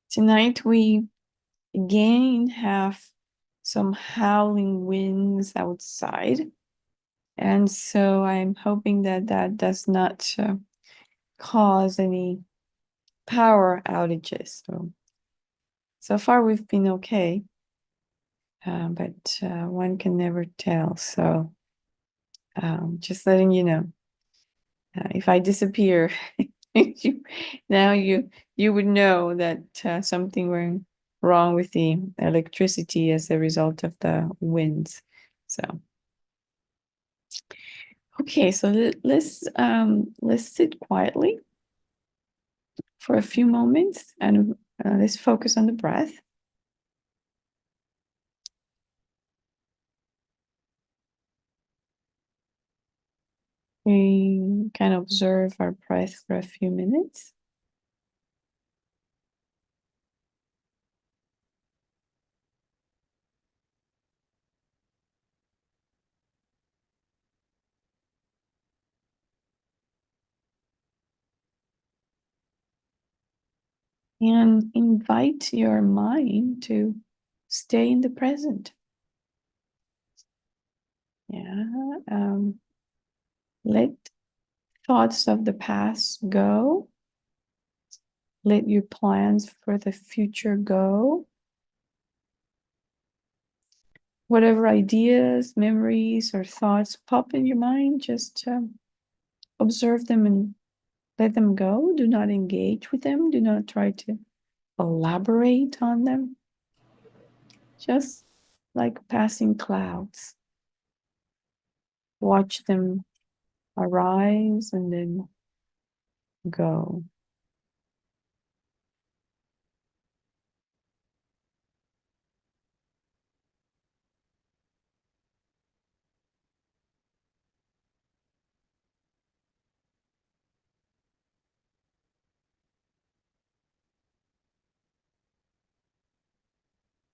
Tonight we again have some howling winds outside, and so I'm hoping that that does not cause any power outages. So far we've been okay, but one can never tell. So just letting you know, if I disappear, now you would know that something went wrong with the electricity as a result of the winds. So okay, so let's sit quietly for a few moments and let's focus on the breath. We can observe our breath for a few minutes. And invite your mind to stay in the present. Yeah. Let thoughts of the past go. Let your plans for the future go. Whatever ideas, memories, or thoughts pop in your mind, just observe them and let them go. Do not engage with them. Do not try to elaborate on them. Just like passing clouds. Watch them arise and then go.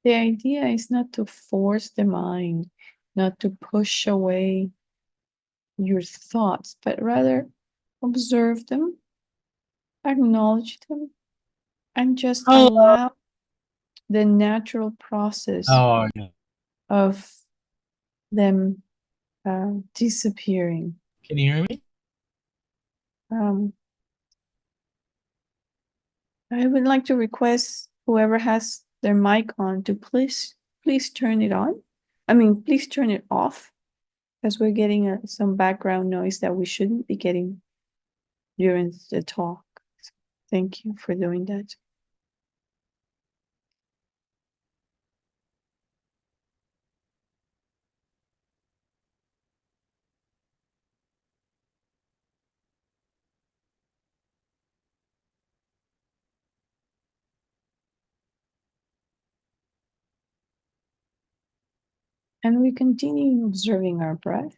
The idea is not to force the mind, not to push away your thoughts, but rather observe them, acknowledge them, and just allow the natural process of them disappearing. Can you hear me? I would like to request whoever has their mic on to please turn it on. Please turn it off, because we're getting some background noise that we shouldn't be getting during the talk. So thank you for doing that. And we continue observing our breath.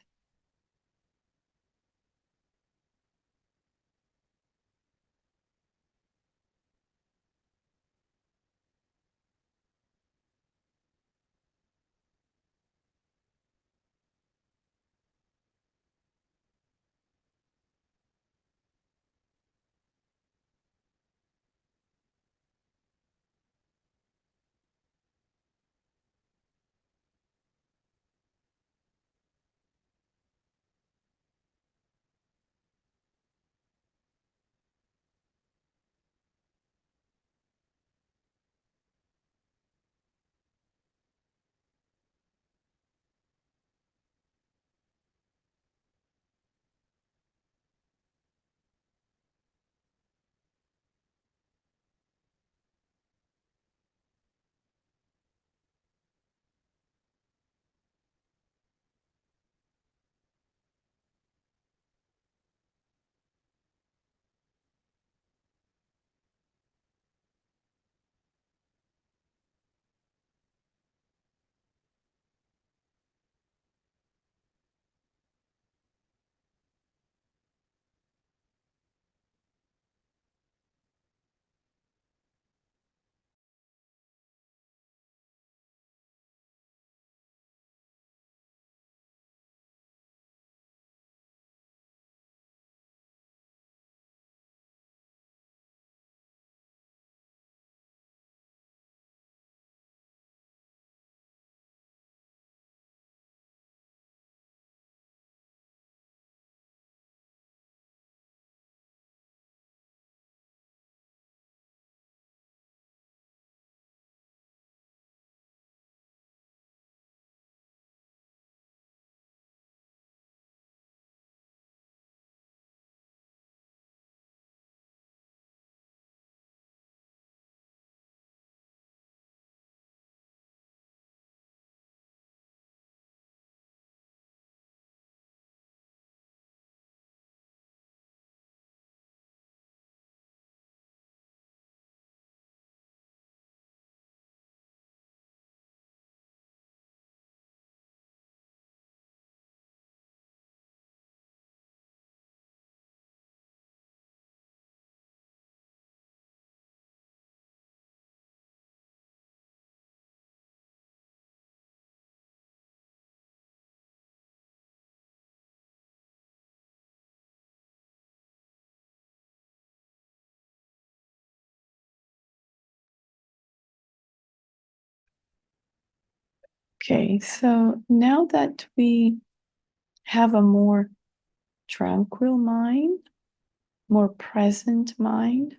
Okay, so now that we have a more tranquil mind, more present mind,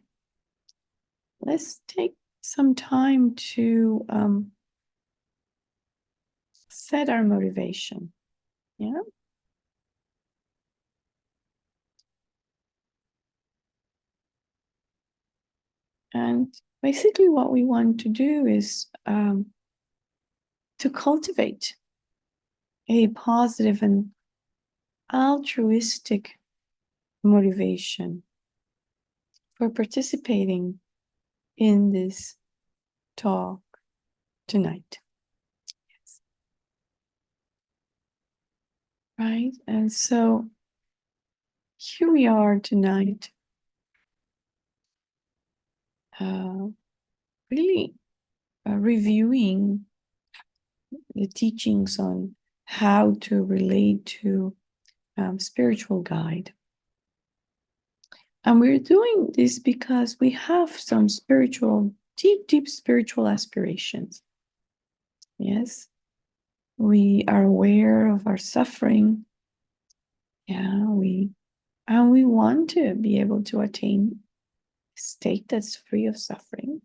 let's take some time to set our motivation. Yeah. And basically, what we want to do is to cultivate a positive and altruistic motivation for participating in this talk tonight. Yes. Right? And so here we are tonight, uh, really reviewing the teachings on how to relate to spiritual guide. And we're doing this because we have some spiritual, deep spiritual aspirations. Yes. We are aware of our suffering. Yeah, we want to be able to attain a state that's free of suffering.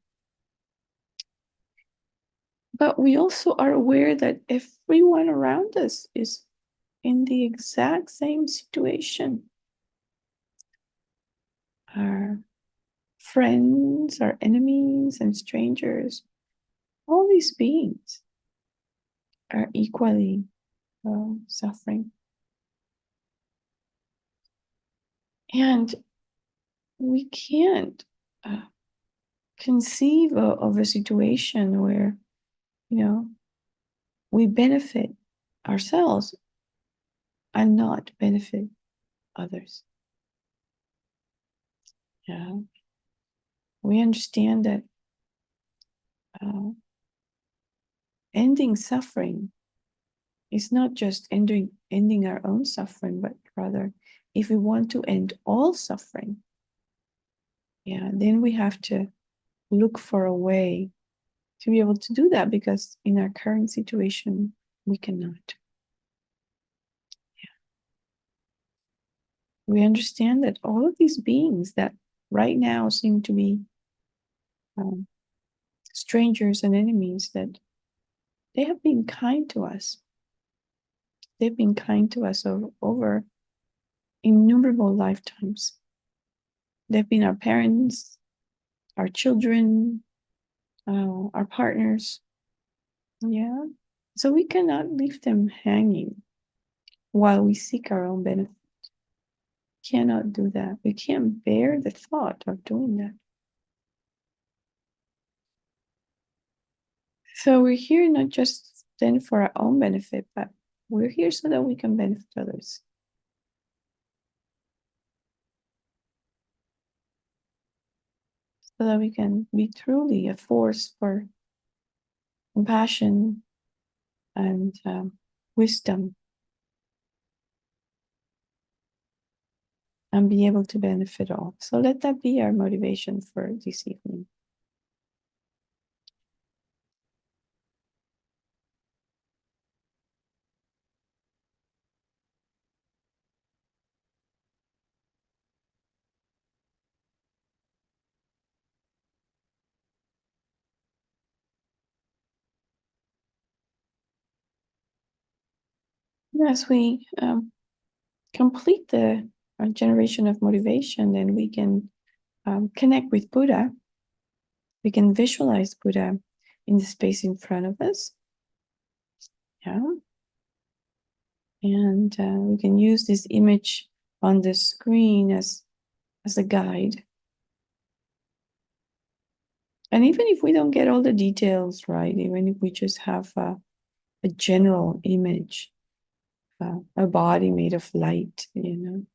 But we also are aware that everyone around us is in the exact same situation. Our friends, our enemies, and strangers, all these beings are equally suffering. And we can't conceive of a situation where, we benefit ourselves and not benefit others. Yeah. We understand that ending suffering is not just ending our own suffering, but rather, if we want to end all suffering, then we have to look for a way to be able to do that, because in our current situation, we cannot. We understand that all of these beings that right now seem to be strangers and enemies, that they have been kind to us. They've been kind to us over innumerable lifetimes. They've been our parents, our children, our partners. Yeah. So we cannot leave them hanging while we seek our own benefit. Cannot do that. We can't bear the thought of doing that. So we're here not just then for our own benefit, but we're here so that we can benefit others. So that we can be truly a force for compassion and wisdom, and be able to benefit all. So let that be our motivation for this evening. As we complete the generation of motivation, then we can connect with Buddha. We can visualize Buddha in the space in front of us. Yeah. And we can use this image on the screen as a guide. And even if we don't get all the details right, even if we just have a general image, a body made of light, the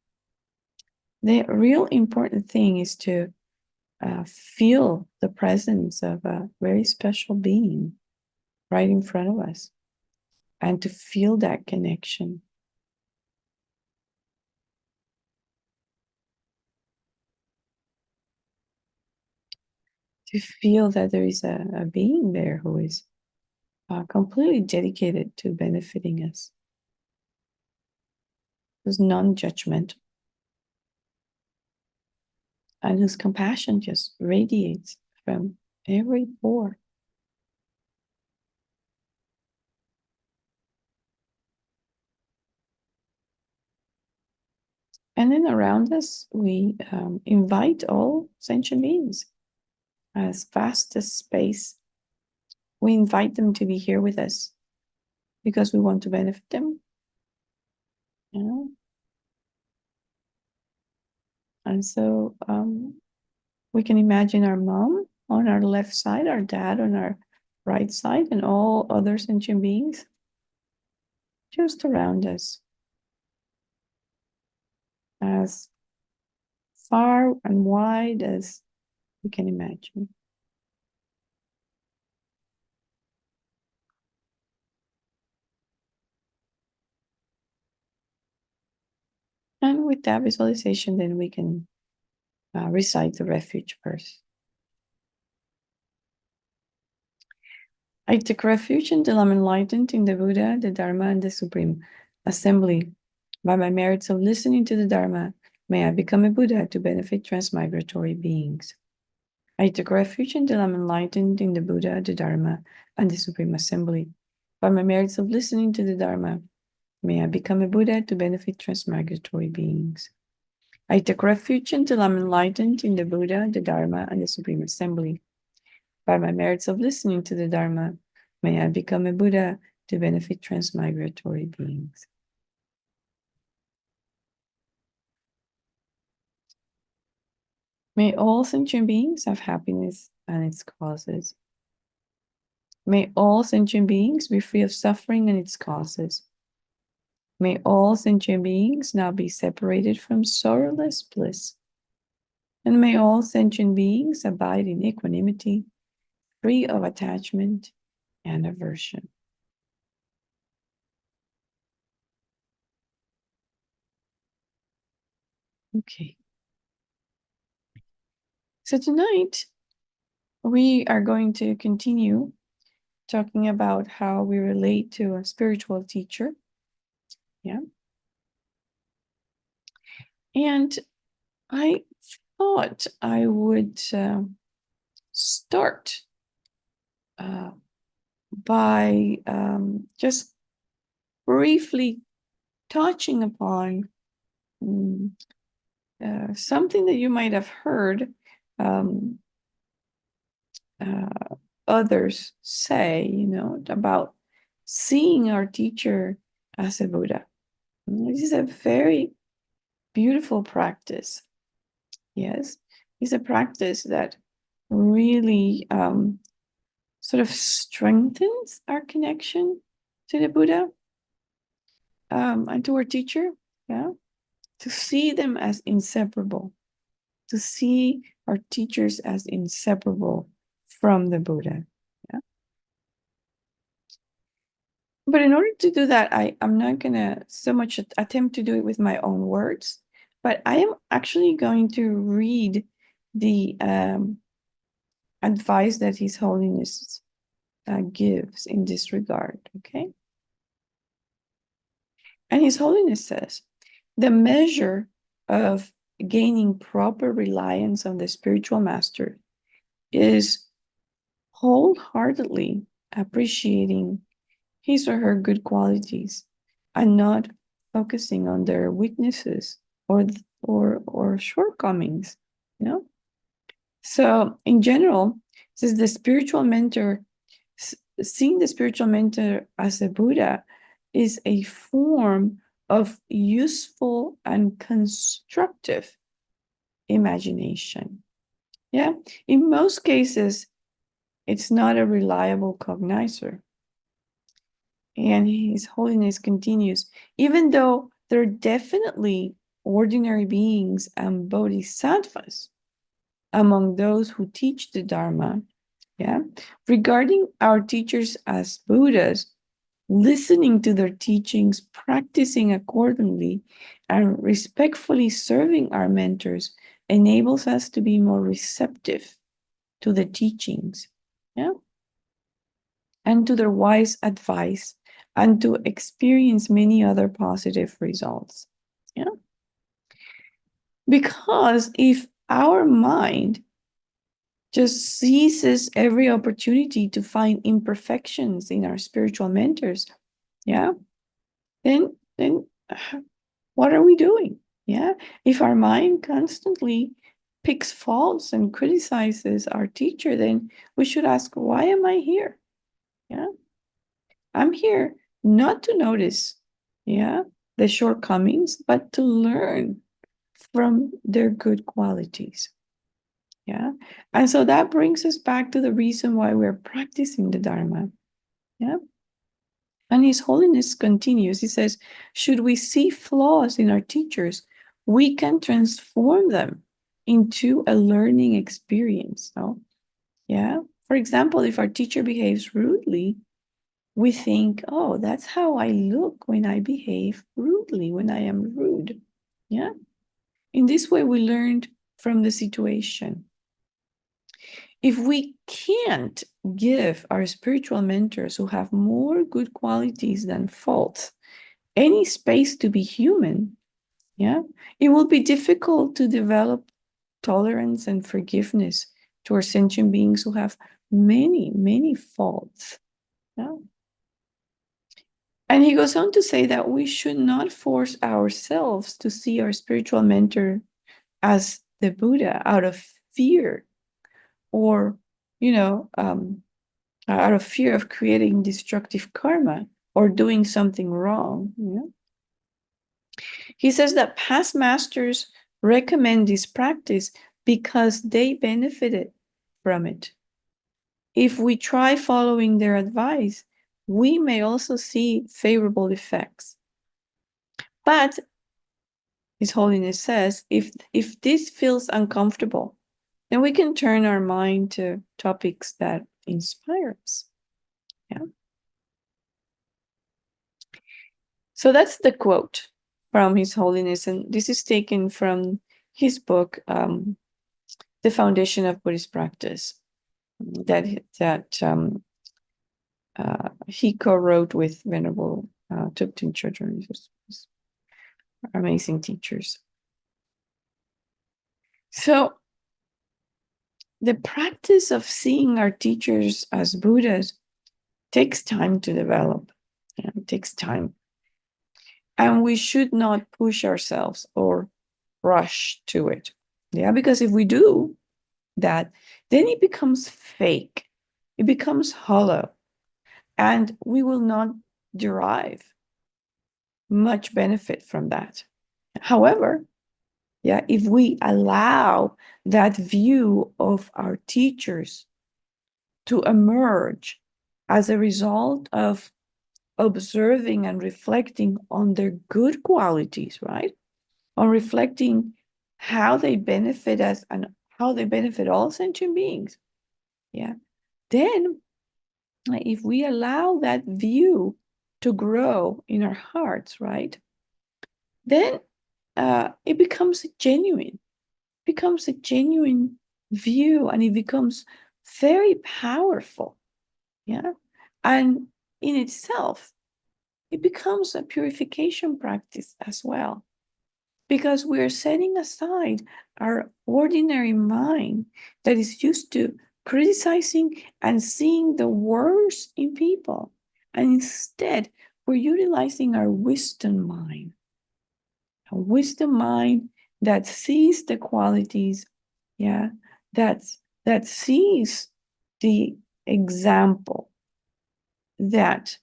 real important thing is to feel the presence of a very special being right in front of us, and to feel that connection. To feel that there is a being there who is completely dedicated to benefiting us. Who's non-judgmental and whose compassion just radiates from every pore. And then around us, we invite all sentient beings as vast as space. We invite them to be here with us because we want to benefit them. You know? And so we can imagine our mom on our left side, our dad on our right side, and all other sentient beings just around us, as far and wide as we can imagine. And with that visualization, then we can recite the refuge verse. I take refuge until I'm enlightened in the Buddha, the Dharma, and the Supreme Assembly. By my merits of listening to the Dharma, may I become a Buddha to benefit transmigratory beings. I take refuge until I'm enlightened in the Buddha, the Dharma, and the Supreme Assembly. By my merits of listening to the Dharma, may I become a Buddha to benefit transmigratory beings. I take refuge until I'm enlightened in the Buddha, the Dharma, and the Supreme Assembly. By my merits of listening to the Dharma, may I become a Buddha to benefit transmigratory beings. May all sentient beings have happiness and its causes. May all sentient beings be free of suffering and its causes. May all sentient beings now be separated from sorrowless bliss. And may all sentient beings abide in equanimity, free of attachment and aversion. Okay. So tonight, we are going to continue talking about how we relate to a spiritual teacher. Yeah. And I thought I would start by just briefly touching upon something that you might have heard others say, about seeing our teacher as a Buddha. This is a very beautiful practice. Yes, it's a practice that really sort of strengthens our connection to the Buddha and to our teacher. Yeah, to see them as inseparable, to see our teachers as inseparable from the Buddha. Yeah. But in order to do that, I'm not going to so much attempt to do it with my own words, but I am actually going to read the advice that His Holiness gives in this regard, okay? And His Holiness says, the measure of gaining proper reliance on the spiritual master is wholeheartedly appreciating his or her good qualities and not focusing on their weaknesses or shortcomings, So in general, says the spiritual mentor, seeing the spiritual mentor as a Buddha is a form of useful and constructive imagination. Yeah, in most cases, it's not a reliable cognizer. And His Holiness continues, even though they're definitely ordinary beings and bodhisattvas among those who teach the Dharma, yeah, regarding our teachers as Buddhas, listening to their teachings, practicing accordingly, and respectfully serving our mentors enables us to be more receptive to the teachings. Yeah. and to their wise advice, and to experience many other positive results. Yeah. Because if our mind just seizes every opportunity to find imperfections in our spiritual mentors, yeah, then what are we doing? Yeah. If our mind constantly picks faults and criticizes our teacher, then we should ask, why am I here? Yeah. I'm here not to notice, yeah, the shortcomings, but to learn from their good qualities. Yeah. And so that brings us back to the reason why we're practicing the Dharma. Yeah. And His Holiness continues. He says, should we see flaws in our teachers, we can transform them into a learning experience. So, yeah. For example, if our teacher behaves rudely, we think, oh, that's how I look when I behave rudely, when I am rude. Yeah. In this way, we learned from the situation. If we can't give our spiritual mentors who have more good qualities than faults any space to be human, yeah, it will be difficult to develop tolerance and forgiveness towards sentient beings who have many, many faults. Yeah. And he goes on to say that we should not force ourselves to see our spiritual mentor as the Buddha out of fear, or, you know, out of fear of creating destructive karma or doing something wrong. You know? He says that past masters recommend this practice because they benefited from it. If we try following their advice, we may also see favorable effects. But His Holiness says, if this feels uncomfortable, then we can turn our mind to topics that inspire us. Yeah. So that's the quote from His Holiness, and this is taken from his book, The Foundation of Buddhist Practice, that he co-wrote with Venerable Thubten children, amazing teachers. So the practice of seeing our teachers as Buddhas takes time to develop. Yeah, it takes time. And we should not push ourselves or rush to it. Yeah, because if we do that, then it becomes fake, it becomes hollow, and we will not derive much benefit from that. However, yeah, if we allow that view of our teachers to emerge as a result of observing and reflecting on their good qualities, right? On reflecting how they benefit us and how they benefit all sentient beings. Yeah. Then, if we allow that view to grow in our hearts, right? Then it becomes a genuine view, and it becomes very powerful. Yeah. And in itself, it becomes a purification practice as well, because we're setting aside our ordinary mind that is used to criticizing and seeing the worst in people. And instead, we're utilizing our wisdom mind, a wisdom mind that sees the qualities, yeah, that sees the example that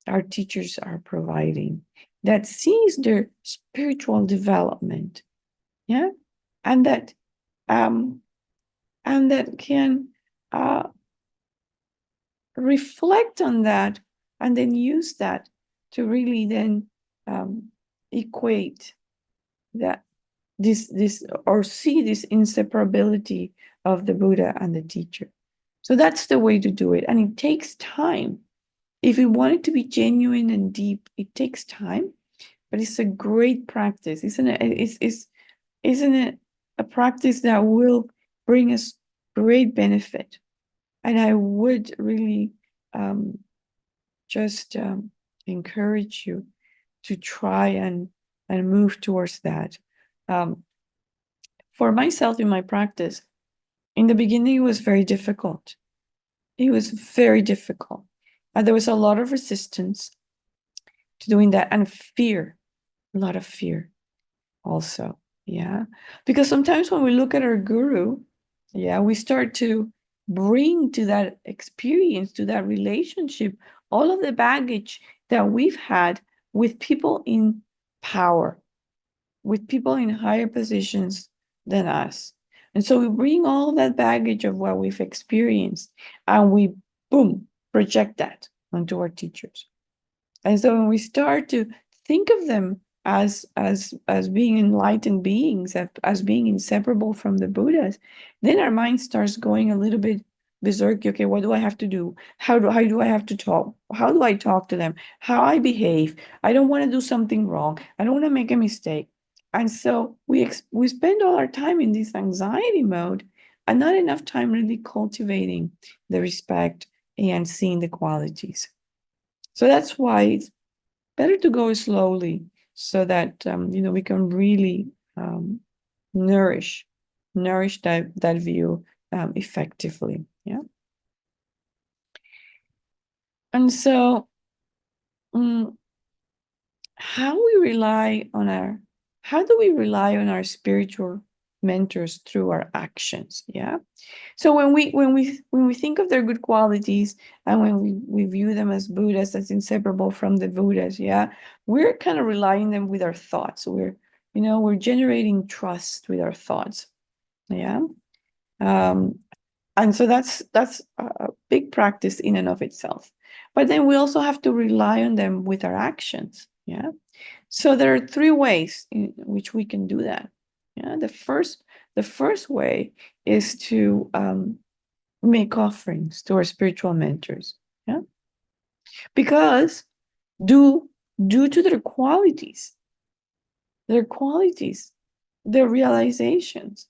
our teachers are providing, that sees their spiritual development, yeah, and that um can reflect on that, and then use that to really then equate that this or see this inseparability of the Buddha and the teacher. So that's the way to do it, and it takes time. If you want it to be genuine and deep, it takes time, but it's a great practice, isn't it? Isn't it a practice that will bring us great benefit? And I would really just encourage you to try and move towards that. For myself in my practice, in the beginning, it was very difficult. It was very difficult. There was a lot of resistance to doing that, and fear, a lot of fear also. Yeah. Because sometimes when we look at our guru, yeah, we start to bring to that experience, to that relationship, all of the baggage that we've had with people in power, with people in higher positions than us. And so we bring all that baggage of what we've experienced and we, boom, project that onto our teachers. And so when we start to think of them as being enlightened beings, as being inseparable from the Buddhas, then our mind starts going a little bit berserk. Okay, what do I have to do? How do I have to talk? How do I talk to them? How I behave? I don't want to do something wrong. I don't want to make a mistake. And so we spend all our time in this anxiety mode and not enough time really cultivating the respect and seeing the qualities. So that's why it's better to go slowly so that we can really um, nourish that view effectively. Yeah. And so um, how do we rely on our spiritual mentors through our actions? Yeah. So when we think of their good qualities and when we view them as Buddhas, as inseparable from the Buddhas, yeah, we're kind of relying them with our thoughts. We're generating trust with our thoughts. Yeah. And so that's a big practice in and of itself. But then we also have to rely on them with our actions. Yeah. So there are three ways in which we can do that. Yeah. The first way is to make offerings to our spiritual mentors. Yeah. Because due to their qualities, their realizations,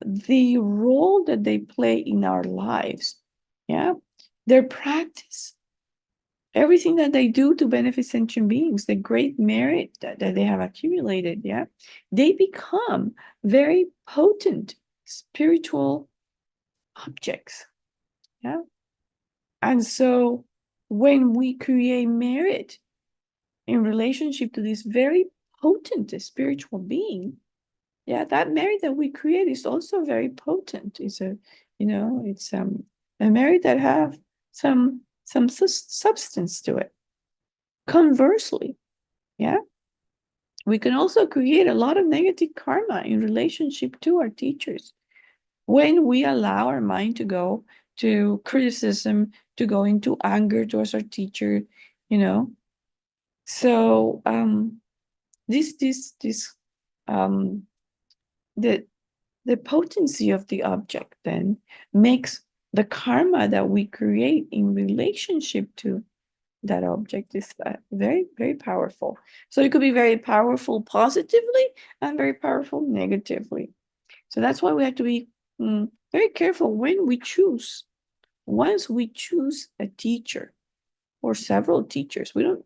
the role that they play in our lives, yeah, their practice, everything that they do to benefit sentient beings, the great merit that they have accumulated, yeah, they become very potent spiritual objects. Yeah. And so when we create merit in relationship to this very potent spiritual being, yeah, that merit that we create is also very potent. It's a merit that have some substance to it. Conversely, yeah, we can also create a lot of negative karma in relationship to our teachers when we allow our mind to go to criticism, to go into anger towards our teacher, you know. So this um the potency of the object then makes the karma that we create in relationship to that object is very, very powerful. So it could be very powerful positively and very powerful negatively. So that's why we have to be very careful when we choose. Once we choose a teacher or several teachers, we don't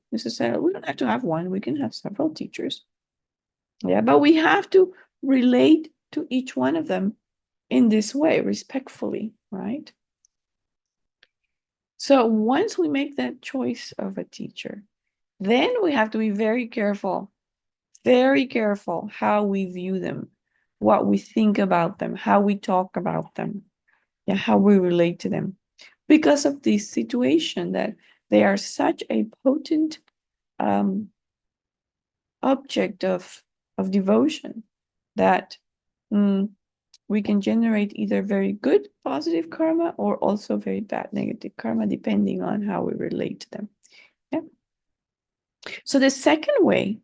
have to have one, we can have several teachers. Yeah, but we have to relate to each one of them in this way, respectfully, right? So once we make that choice of a teacher, then we have to be very careful how we view them, what we think about them, how we talk about them, and how we relate to them. Because of this situation that they are such a potent object of devotion that we can generate either very good positive karma or also very bad negative karma, depending on how we relate to them. Yeah. So the second way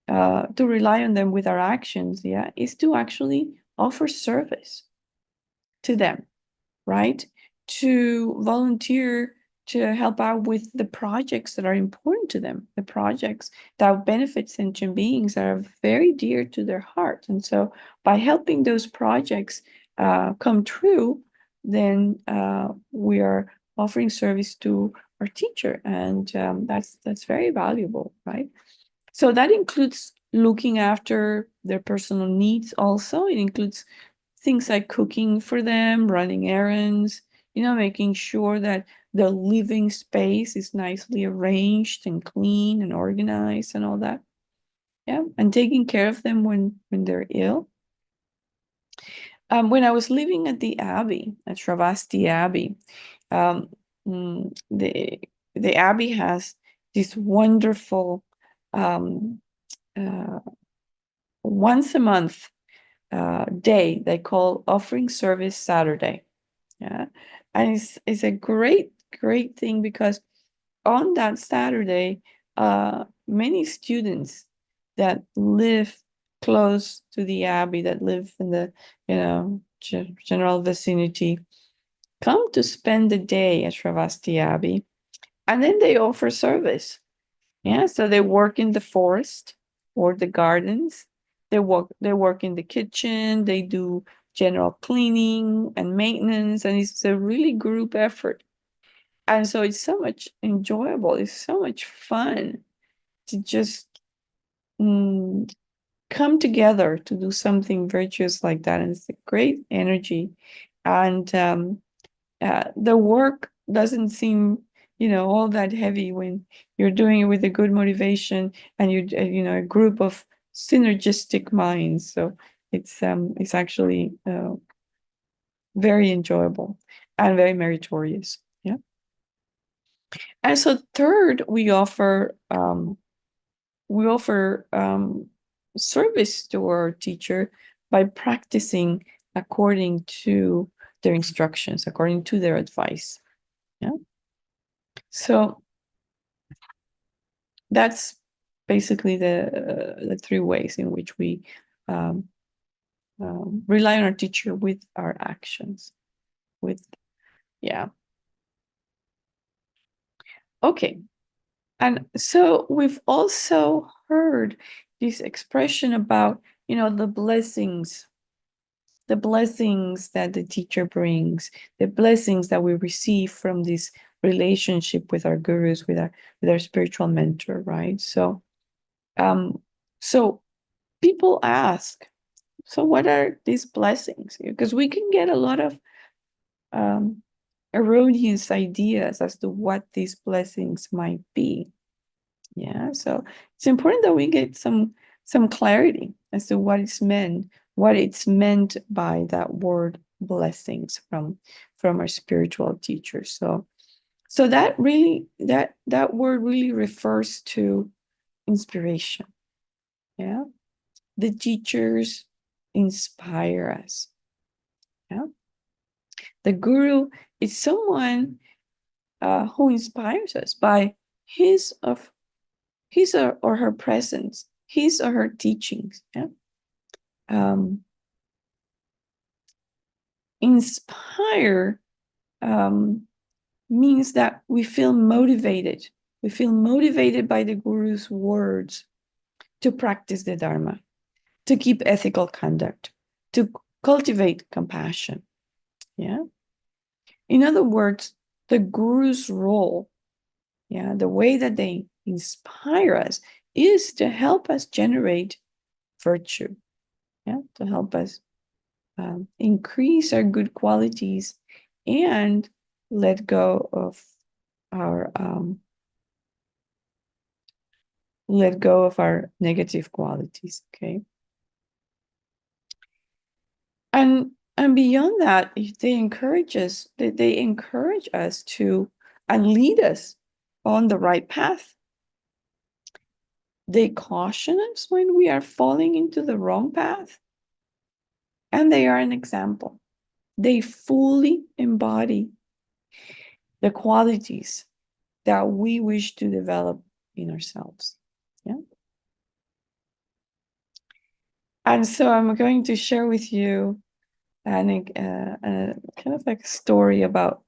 to rely on them with our actions, yeah, is to actually offer service to them, right? To volunteer to help out with the projects that are important to them, the projects that benefit sentient beings that are very dear to their heart. And so by helping those projects come true, then we are offering service to our teacher, and that's very valuable, right? So that includes looking after their personal needs. Also, it includes things like cooking for them, running errands, making sure that the living space is nicely arranged and clean and organized and all that. Yeah, and taking care of them when they're ill. When I was living at the Abbey, at Shravasti Abbey, um, the Abbey has this wonderful um, uh, once a month day they call Offering Service Saturday. Yeah, and it's a great thing because on that Saturday, many students that live close to the Abbey, that live in the general vicinity, come to spend the day at Shravasti Abbey, and then they offer service. Yeah, so they work in the forest or the gardens. They work in the kitchen. They do general cleaning and maintenance, and it's a really group effort. And so it's so much enjoyable. It's so much fun to just mm, come together to do something virtuous like that. And it's a great energy. And the work doesn't seem, all that heavy when you're doing it with a good motivation and a group of synergistic minds. So it's actually very enjoyable and very meritorious. Yeah. And so third, we offer service to our teacher by practicing according to their instructions, according to their advice. Yeah. So that's basically the three ways in which we um, rely on our teacher with our actions. Yeah. Okay. And so we've also heard this expression about, the blessings that the teacher brings, the blessings that we receive from this relationship with our gurus, with our spiritual mentor, right? Um, so people ask, so what are these blessings? Because we can get a lot of um, erroneous ideas as to what these blessings might be. Yeah, so it's important that we get some clarity as to what it's meant by that word blessings from our spiritual teachers. So that word really refers to inspiration. Yeah, the teachers inspire us. Yeah, the guru is someone who inspires us by his or her presence, his or her teachings. Yeah? Inspire means that we feel motivated. We feel motivated by the guru's words to practice the Dharma, to keep ethical conduct, to cultivate compassion. Yeah. In other words, the guru's role, yeah, the way that they inspire us is to help us generate virtue, yeah, to help us increase our good qualities and let go of our negative qualities. Okay. And beyond that, they encourage us to and lead us on the right path. They caution us when we are falling into the wrong path, and they are an example. They fully embody the qualities that we wish to develop in ourselves. Yeah. And so I'm going to share with you kind of like a story about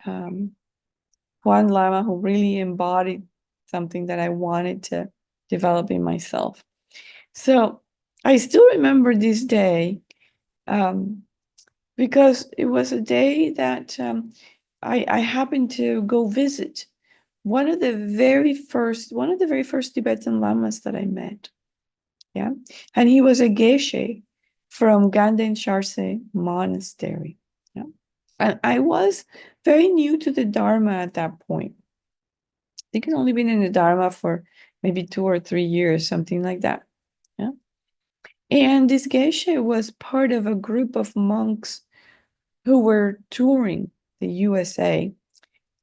one lama who really embodied something that I wanted to develop in myself. So I still remember this day because it was a day that I happened to go visit one of the very first Tibetan lamas that I met. Yeah. And he was a geshe from Ganden Charse Monastery. Yeah. And I was very new to the Dharma at that point. I think I'd only been in the Dharma for maybe 2 or 3 years, something like that. Yeah. And this geshe was part of a group of monks who were touring the USA,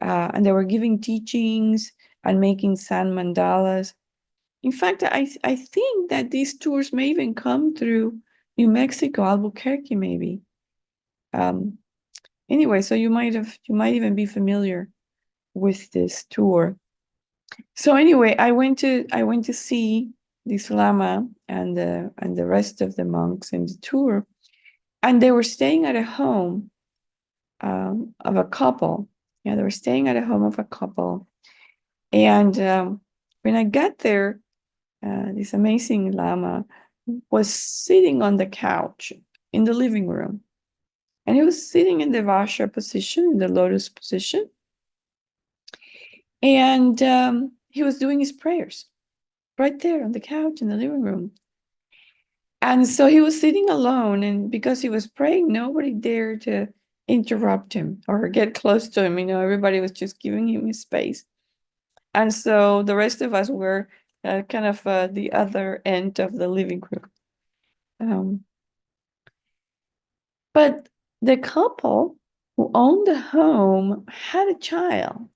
and they were giving teachings and making sand mandalas. In fact, I think that these tours may even come through New Mexico, Albuquerque, maybe. Anyway, so you might even be familiar with this tour. So anyway, I went to see this lama and the rest of the monks in the tour, and they were staying at a home of a couple. Yeah, they were staying at a home of a couple, and when I got there, this amazing lama was sitting on the couch in the living room. And he was sitting in the Vajra position, in the lotus position. And he was doing his prayers right there on the couch in the living room. And so he was sitting alone. And because he was praying, nobody dared to interrupt him or get close to him. Everybody was just giving him his space. And so the rest of us were kind of the other end of the living room. But the couple who owned the home had a child.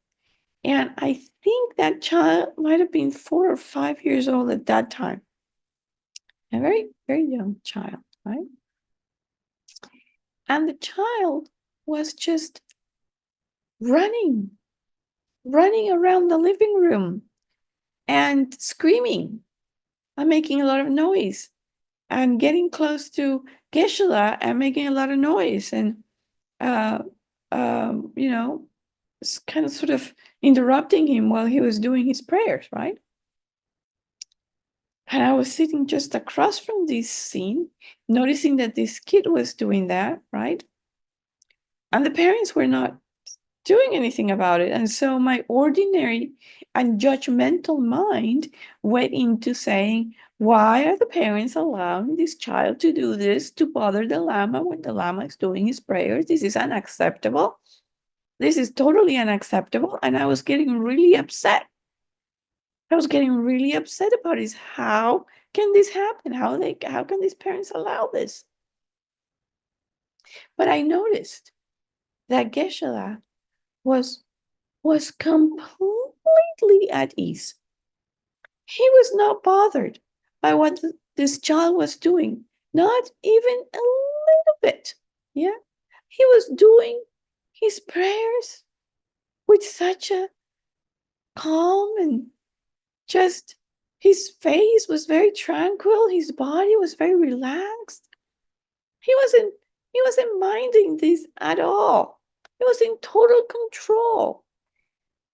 And I think that child might have been 4 or 5 years old at that time. A very, very young child, right? And the child was just running around the living room and screaming and making a lot of noise and getting close to Geshe-la and making a lot of noise and, you know, kind of sort of interrupting him while he was doing his prayers, right? And I was sitting just across from this scene, noticing that this kid was doing that, right? And the parents were not doing anything about it. And so my ordinary and judgmental mind went into saying, why are the parents allowing this child to do this, to bother the lama when the lama is doing his prayers? This is unacceptable. This is totally unacceptable. And I was getting really upset. About it. How can this happen? How can these parents allow this? But I noticed that Geshe-la was completely at ease. He was not bothered by what this child was doing, not even a little bit. Yeah, he was doing his prayers with such a calm, and just his face was very tranquil, his body was very relaxed. He wasn't minding this at all. He was in total control.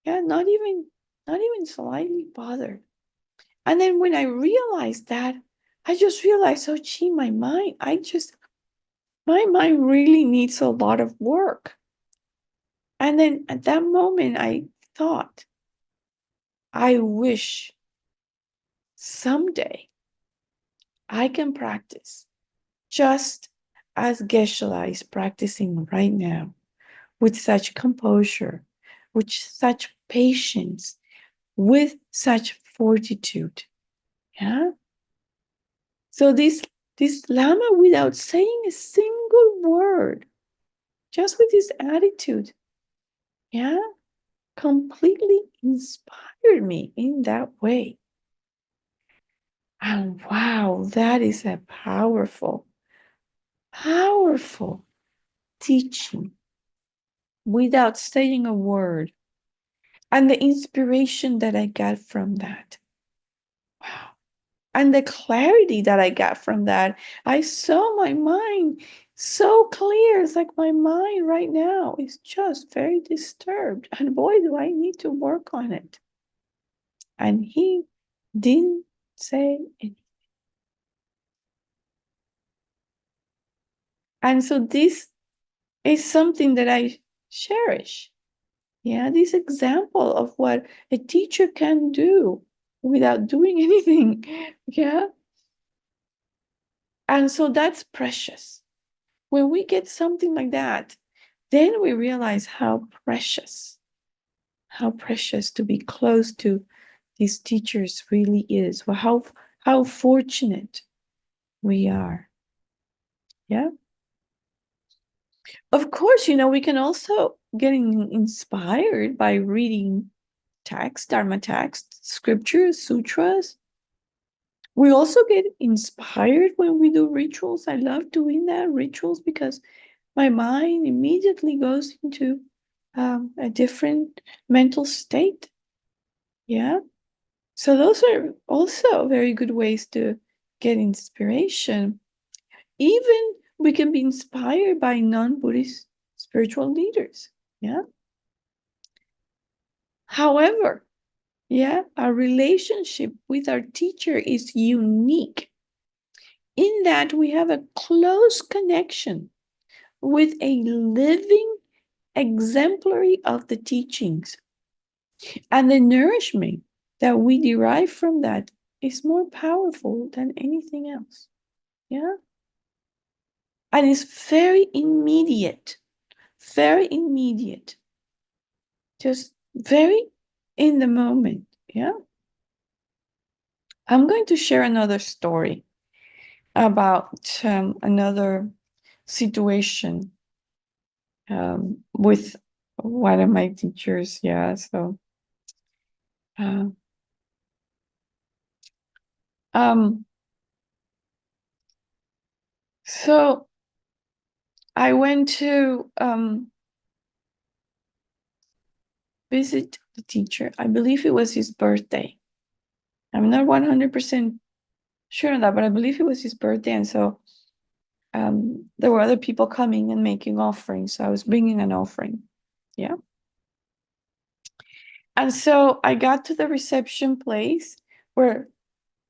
Yeah, not even slightly bothered. And then when I realized that, I just realized, oh gee, my mind really needs a lot of work. And then at that moment I thought, I wish someday I can practice just as Geshe-la is practicing right now, with such composure, with such patience, with such fortitude. Yeah. So this lama, without saying a single word, just with his attitude, yeah, completely inspired me in that way. And wow, that is a powerful, powerful teaching without saying a word. And the inspiration that I got from that. Wow. And the clarity that I got from that. I saw my mind so clear. It's like my mind right now is just very disturbed. And boy, do I need to work on it. And he didn't say anything. And so this is something that I cherish. Yeah, this example of what a teacher can do without doing anything. Yeah. And so that's precious. When we get something like that, then we realize how precious to be close to these teachers really is. Well, how fortunate we are. Yeah. Of course, we can also get inspired by reading text, Dharma text, scriptures, sutras. We also get inspired when we do rituals. I love doing that, rituals, because my mind immediately goes into a different mental state. Yeah. So those are also very good ways to get inspiration. Even we can be inspired by non-Buddhist spiritual leaders. Yeah. However, yeah, our relationship with our teacher is unique in that we have a close connection with a living exemplary of the teachings. And the nourishment that we derive from that is more powerful than anything else. Yeah. And it's very immediate, just very in the moment. Yeah. I'm going to share another story about another situation with one of my teachers. Yeah. So, uh, um, so I went to visit the teacher. I believe it was his birthday. I'm not 100% sure on that, but I believe it was his birthday. And so there were other people coming and making offerings. So I was bringing an offering. Yeah. And so I got to the reception place where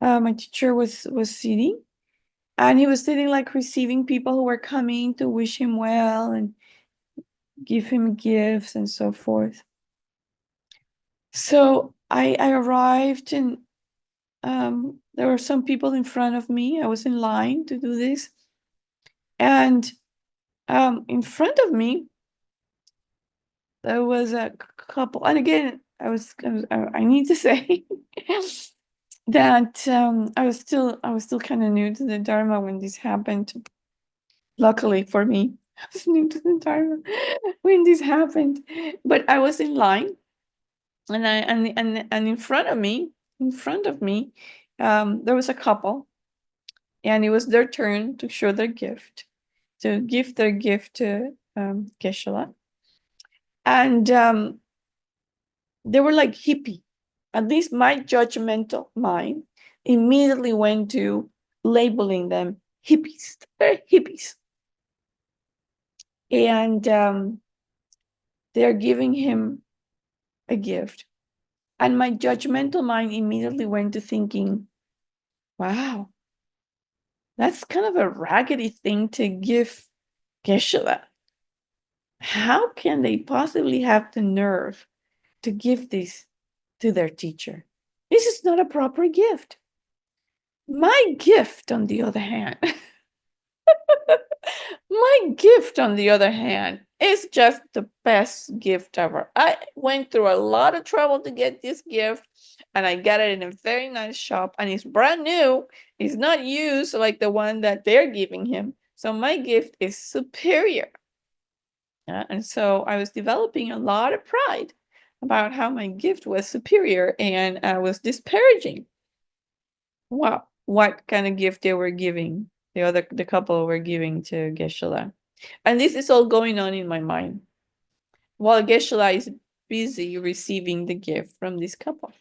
my teacher was sitting. And he was sitting like receiving people who were coming to wish him well and give him gifts and so forth. So I arrived and there were some people in front of me. I was in line to do this. And in front of me, there was a couple. And again, I need to say that I was still kind of new to the Dharma when this happened. Luckily for me, I was new to the Dharma when this happened. But I was in line, and in front of me, there was a couple, and it was their turn to show their gift, to give their gift to Geshe-la. And they were like hippie. At least my judgmental mind immediately went to labeling them hippies. They're hippies. And they're giving him a gift. And my judgmental mind immediately went to thinking, wow, that's kind of a raggedy thing to give Geshe-la. How can they possibly have the nerve to give this to their teacher? This is not a proper gift. My gift, on the other hand, is just the best gift ever. I went through a lot of trouble to get this gift, and I got it in a very nice shop, and it's brand new. It's not used like the one that they're giving him. So my gift is superior. And so I was developing a lot of pride about how my gift was superior, and I was disparaging what kind of gift they were giving, the couple were giving to Geshe-la. And this is all going on in my mind while Geshe-la is busy receiving the gift from this couple.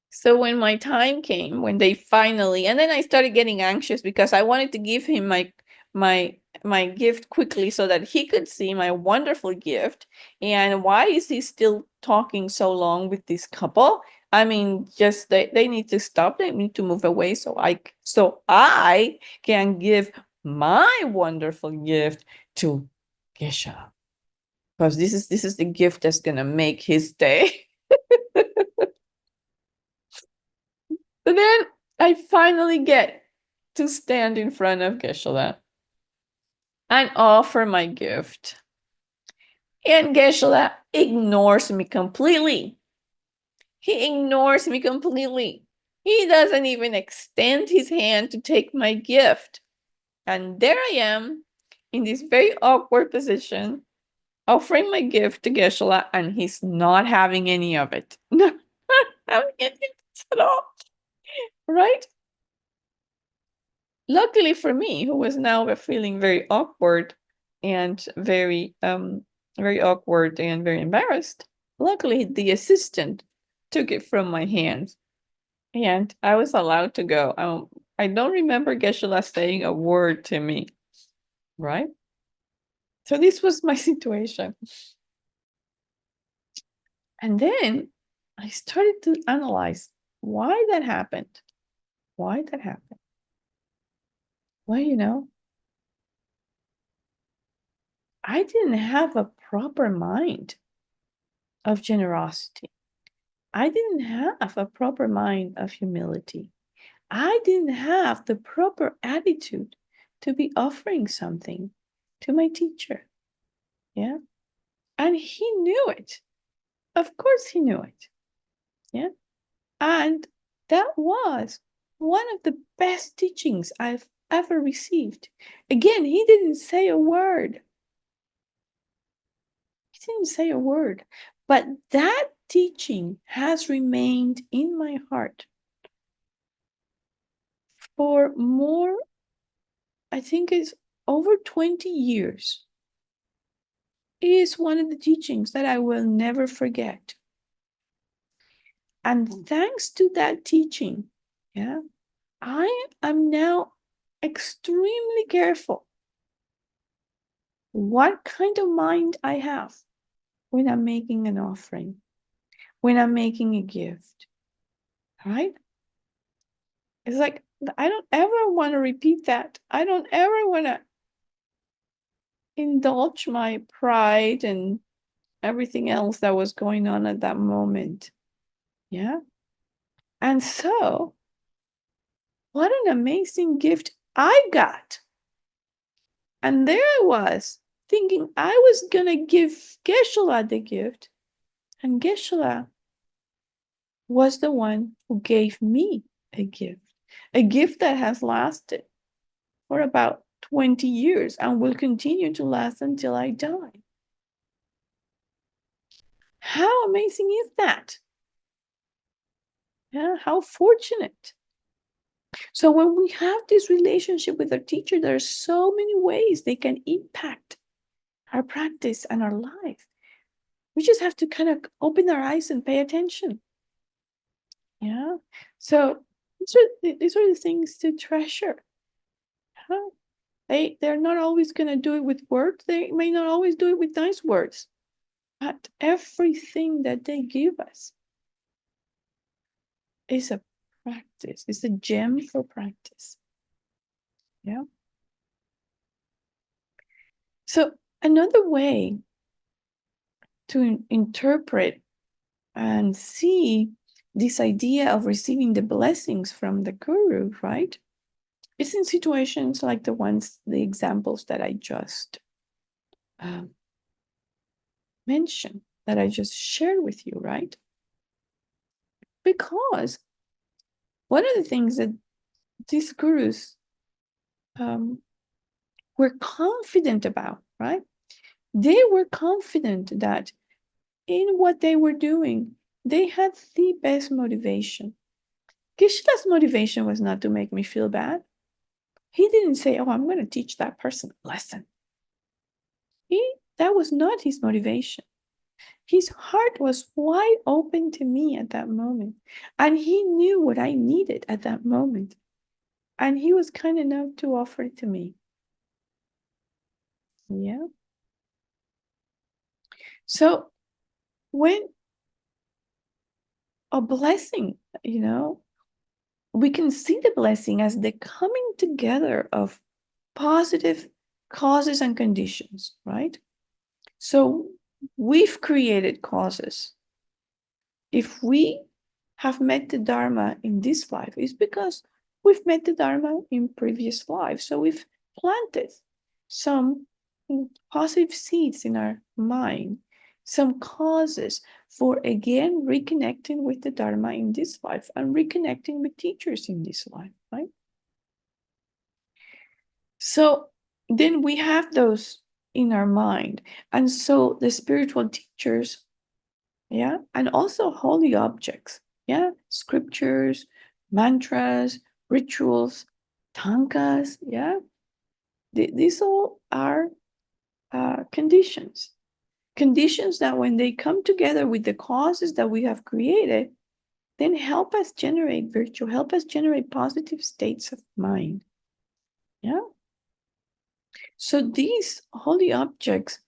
So when my time came, when they finally, and then I started getting anxious because I wanted to give him my gift quickly so that he could see my wonderful gift. And why is he still talking so long with this couple? I mean, just they need to stop. They need to move away so I can give my wonderful gift to Geshe. because this is the gift that's gonna make his day. So then I finally get to stand in front of Geshe-la and offer my gift. And Geshe-la ignores me completely. He ignores me completely. He doesn't even extend his hand to take my gift. And there I am in this very awkward position, offering my gift to Geshe-la, and he's not having any of it. Not having any at all. Right? Luckily for me, who was now feeling very awkward and very awkward and very embarrassed, luckily the assistant took it from my hands and I was allowed to go. I don't remember Geshe-la saying a word to me, right? So this was my situation. And then I started to analyze why that happened. Why that happened? Well, I didn't have a proper mind of generosity. I didn't have a proper mind of humility. I didn't have the proper attitude to be offering something to my teacher. Yeah. And he knew it. Of course, he knew it. Yeah. And that was one of the best teachings I've ever received. Again, he didn't say a word. He didn't say a word. But that teaching has remained in my heart for more, I think it's over 20 years. It is one of the teachings that I will never forget. And thanks to that teaching, yeah, I am now extremely careful what kind of mind I have when I'm making an offering, when I'm making a gift, right? It's like, I don't ever want to repeat that. I don't ever want to indulge my pride and everything else that was going on at that moment. Yeah. And so, what an amazing gift I got. And there I was, thinking I was going to give Geshe-la the gift. And Geshe-la was the one who gave me a gift that has lasted for about 20 years and will continue to last until I die. How amazing is that? Yeah, how fortunate. So when we have this relationship with our teacher, there are so many ways they can impact our practice and our life. We just have to kind of open our eyes and pay attention. Yeah. So these are the things to treasure. Huh? They're not always going to do it with words. They may not always do it with nice words. But everything that they give us is a practice. It's a gem for practice. Yeah. So another way to interpret and see this idea of receiving the blessings from the guru, right? It's in situations like the examples that I just mentioned, that I just shared with you, right? Because one of the things that these gurus were confident about, right? They were confident that in what they were doing, they had the best motivation. Geshe-la's motivation was not to make me feel bad. He didn't say, oh, I'm going to teach that person a lesson. That was not his motivation. His heart was wide open to me at that moment. And he knew what I needed at that moment. And he was kind enough to offer it to me. Yeah. So when a blessing, we can see the blessing as the coming together of positive causes and conditions, right? So we've created causes. If we have met the Dharma in this life, it's because we've met the Dharma in previous lives. So we've planted some positive seeds in our mind, some causes for again reconnecting with the Dharma in this life and reconnecting with teachers in this life, right? So then we have those in our mind. And so the spiritual teachers, yeah, and also holy objects, yeah, scriptures, mantras, rituals, tankas, yeah, these all are conditions. Conditions that when they come together with the causes that we have created, then help us generate virtue, help us generate positive states of mind. Yeah. So these holy objects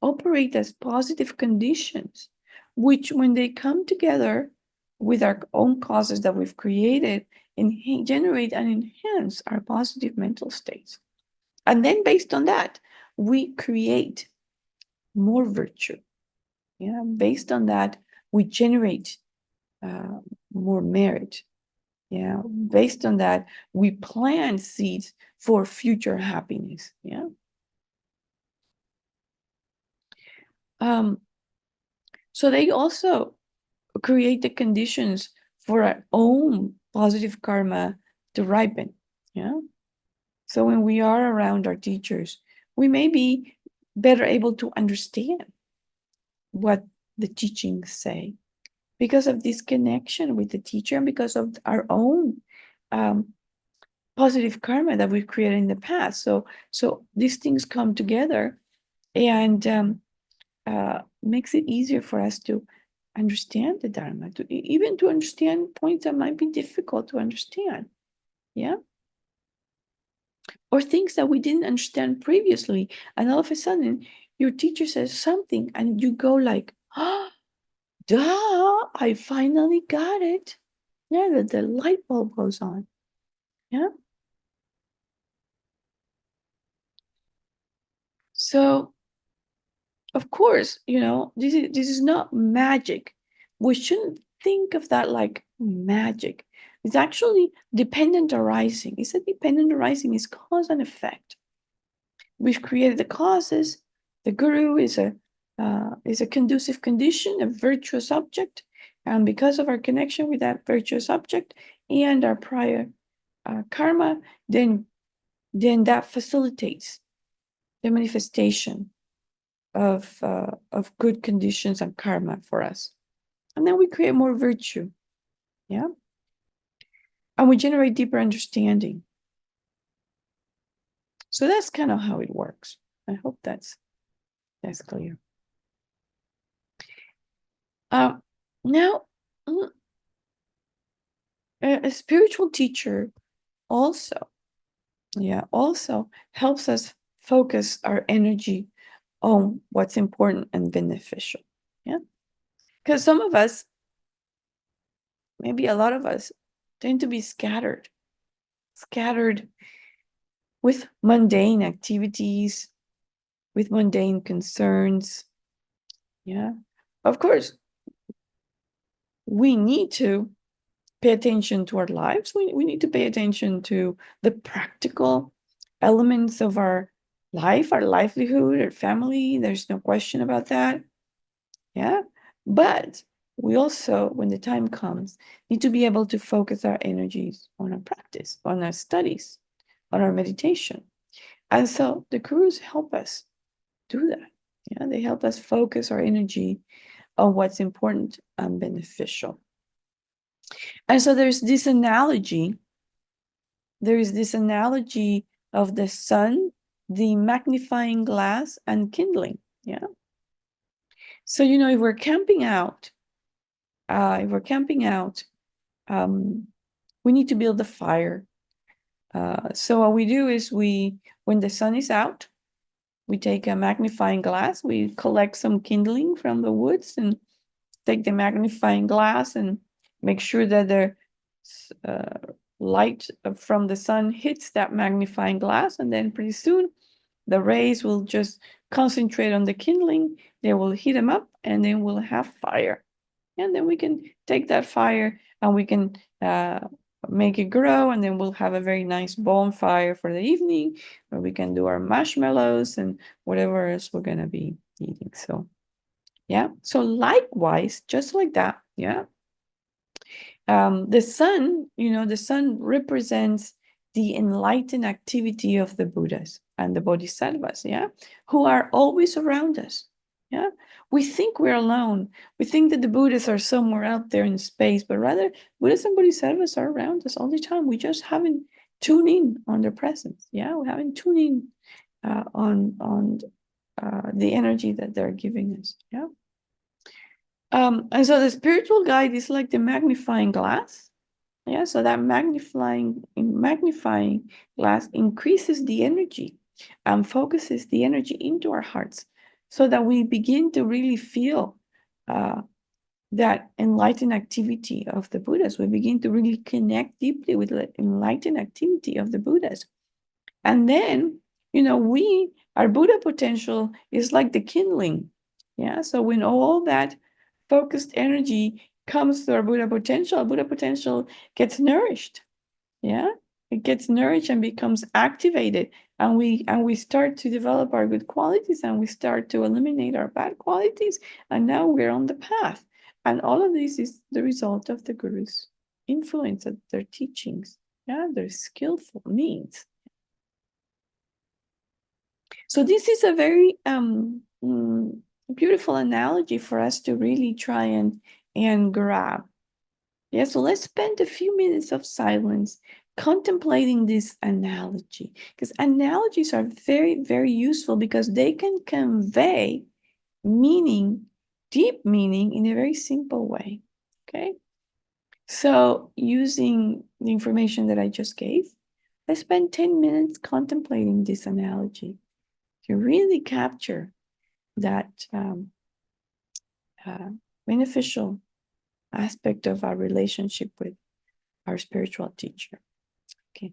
operate as positive conditions, which when they come together with our own causes that we've created, generate and enhance our positive mental states. And then based on that, we create more virtue. Yeah, based on that, we generate more merit. Yeah, based on that, we plant seeds for future happiness. Yeah. So they also create the conditions for our own positive karma to ripen. Yeah. So when we are around our teachers, we may be better able to understand what the teachings say because of this connection with the teacher and because of our own um, positive karma that we've created in the past. So these things come together and makes it easier for us to understand the Dharma, even to understand points that might be difficult to understand. Yeah. Or things that we didn't understand previously. And all of a sudden, your teacher says something and you go like, oh, duh, I finally got it. Yeah, the light bulb goes on. Yeah. So of course, this is not magic. We shouldn't think of that like magic. It's actually dependent arising. It's a dependent arising, is cause and effect. We've created the causes. The guru is a conducive condition, a virtuous object, and because of our connection with that virtuous object and our prior karma, then that facilitates the manifestation of good conditions and karma for us. And then we create more virtue. Yeah. And we generate deeper understanding. So that's kind of how it works. I hope that's clear. Now, a spiritual teacher also helps us focus our energy on what's important and beneficial. Yeah. Because some of us, maybe a lot of us, tend to be scattered with mundane activities, with mundane concerns. Yeah. Of course, we need to pay attention to our lives. We need to pay attention to the practical elements of our life, our livelihood, our family. There's no question about that. Yeah. But we also, when the time comes, need to be able to focus our energies on our practice, on our studies, on our meditation. And so the gurus help us do that. Yeah, they help us focus our energy on what's important and beneficial. And so there is this analogy of the sun, the magnifying glass, and kindling. Yeah. So if we're camping out, we need to build a fire. So what we do is when the sun is out, we take a magnifying glass, we collect some kindling from the woods and take the magnifying glass and make sure that the light from the sun hits that magnifying glass. And then pretty soon the rays will just concentrate on the kindling, they will heat them up, and then we'll have fire. And then we can take that fire and we can make it grow, and then we'll have a very nice bonfire for the evening where we can do our marshmallows and whatever else we're going to be eating. So, yeah. So, likewise, just like that, yeah. The sun, the sun represents the enlightened activity of the Buddhas and the Bodhisattvas, yeah, who are always around us. Yeah, we think we're alone. We think that the Buddhas are somewhere out there in space, but rather Buddhas and Bodhisattvas are around us all the time. We just haven't tuned in on their presence. Yeah, we haven't tuned in on the energy that they're giving us. Yeah. And so the spiritual guide is like the magnifying glass. Yeah, so that magnifying glass increases the energy and focuses the energy into our hearts so that we begin to really feel uh, that enlightened activity of the Buddhas. We begin to really connect deeply with the enlightened activity of the Buddhas. And then, our Buddha potential is like the kindling. Yeah, so when all that focused energy comes to our Buddha potential gets nourished. Yeah, it gets nourished and becomes activated, and we start to develop our good qualities, and we start to eliminate our bad qualities, and now we're on the path. And all of this is the result of the guru's influence of their teachings. Yeah, their skillful means. So this is a very beautiful analogy for us to really try and grab. Yeah, so let's spend a few minutes of silence contemplating this analogy, because analogies are very, very useful because they can convey meaning, deep meaning, in a very simple way. Okay, so using the information that I just gave, let's spend 10 minutes contemplating this analogy to really capture that uh, beneficial aspect of our relationship with our spiritual teacher. Okay.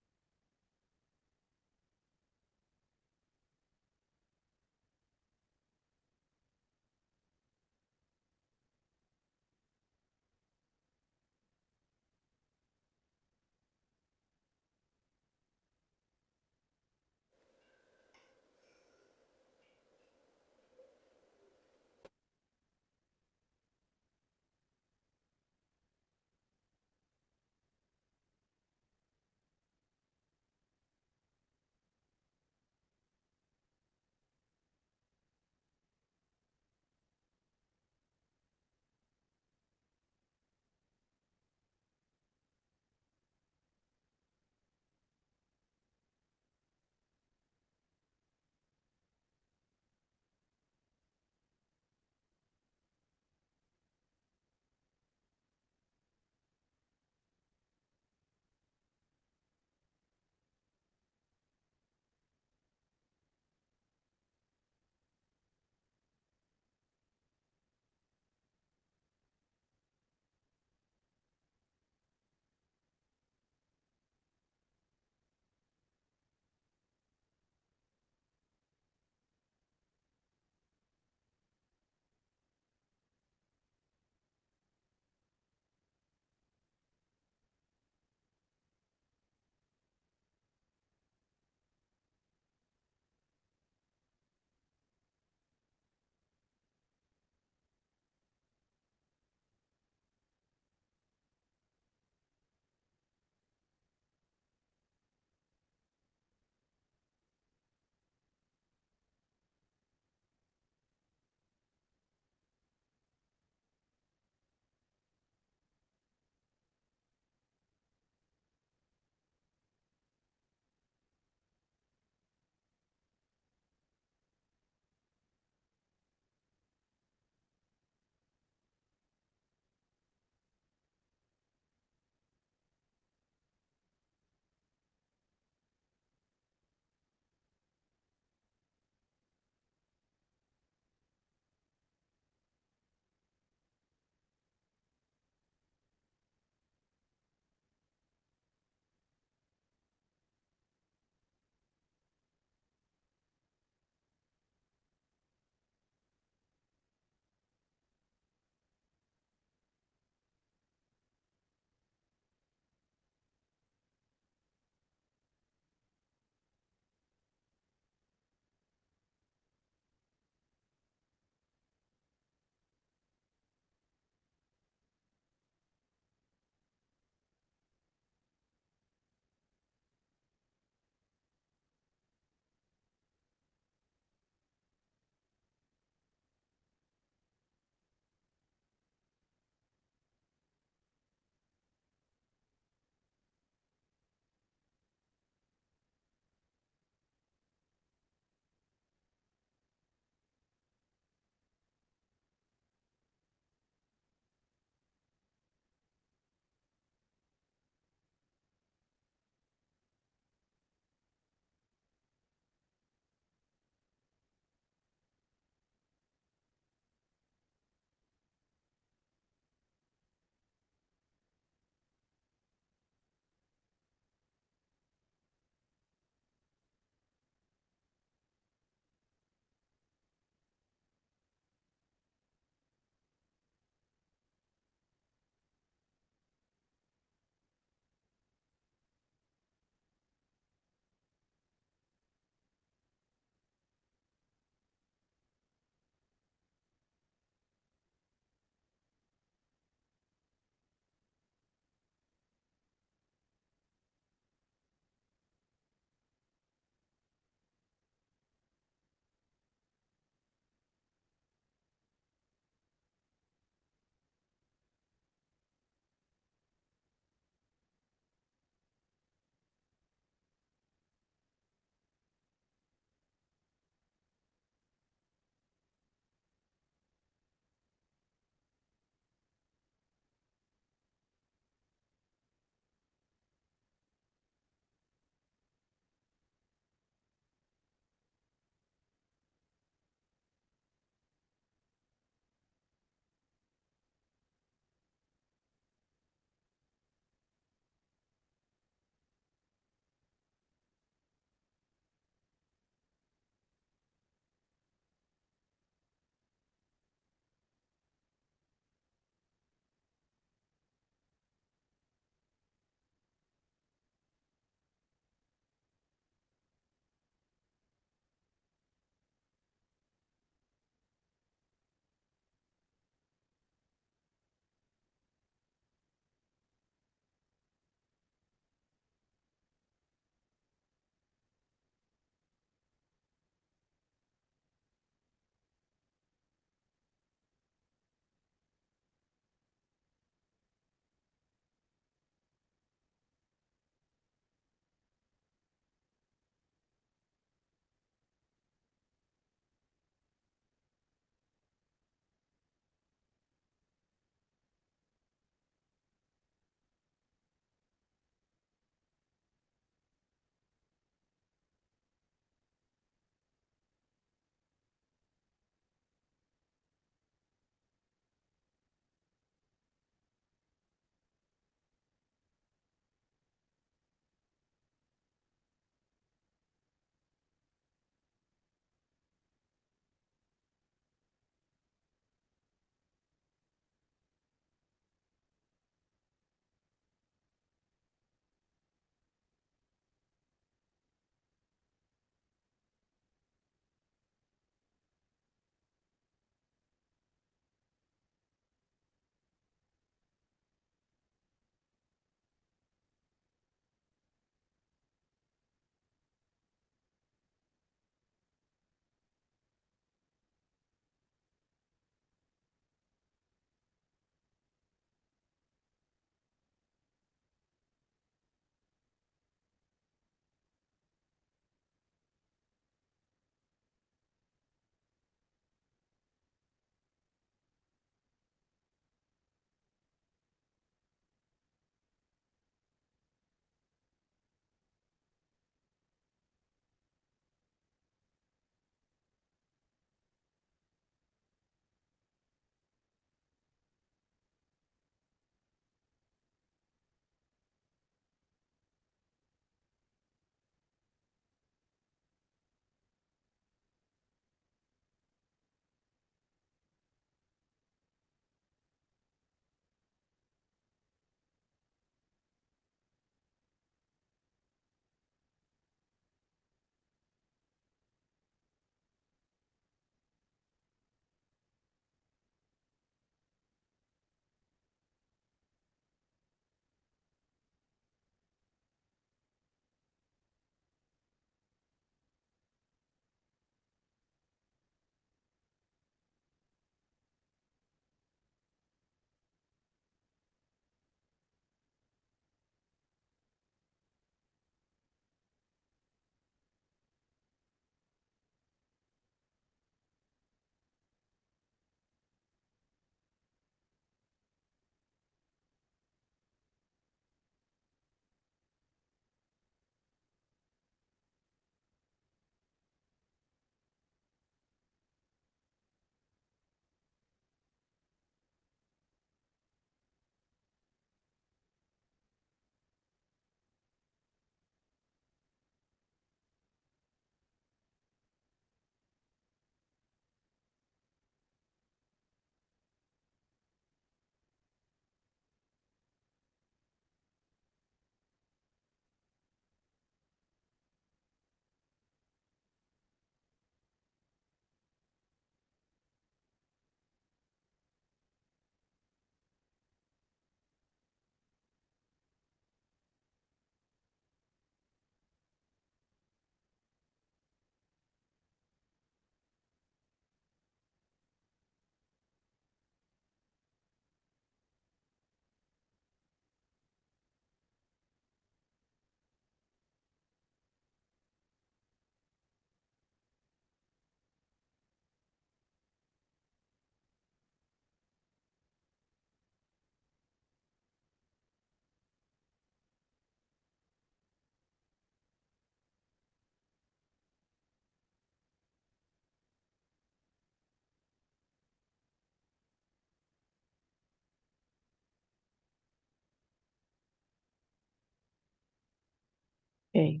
Okay.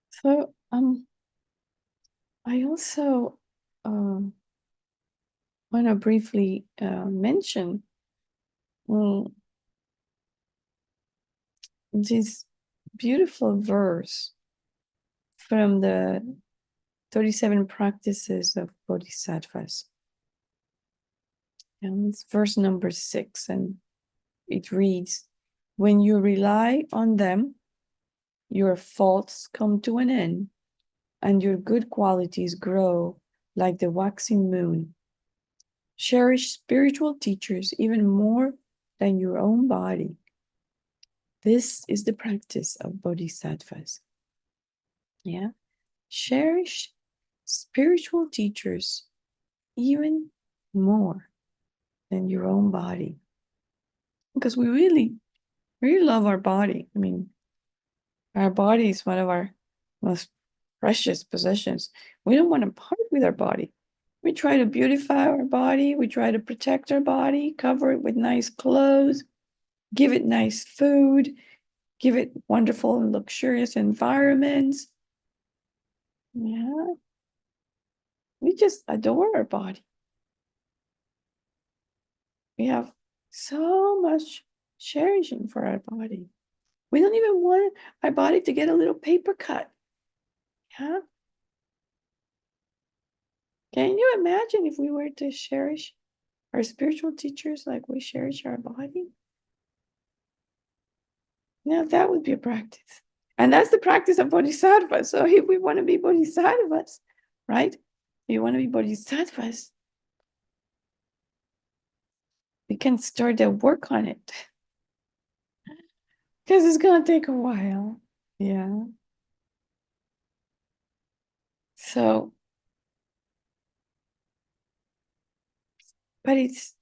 So I also want to briefly mention mm, this beautiful verse from the 37 practices of bodhisattvas. And it's verse number 6, and it reads, "When you rely on them, your faults come to an end, and your good qualities grow like the waxing moon. Cherish spiritual teachers even more than your own body. This is the practice of bodhisattvas." Yeah. Cherish spiritual teachers even more than your own body. Because we really love our body. I mean, our body is one of our most precious possessions. We don't want to part with our body. We try to beautify our body. We try to protect our body, cover it with nice clothes, give it nice food, give it wonderful and luxurious environments. Yeah. We just adore our body. We have so much cherishing for our body. We don't even want our body to get a little paper cut. Yeah. Can you imagine if we were to cherish our spiritual teachers like we cherish our body? Now that would be a practice. And that's the practice of bodhisattvas. So if we want to be bodhisattvas, right? If you want to be bodhisattvas, we can start to work on it. Because it's going to take a while. Yeah. So, but it's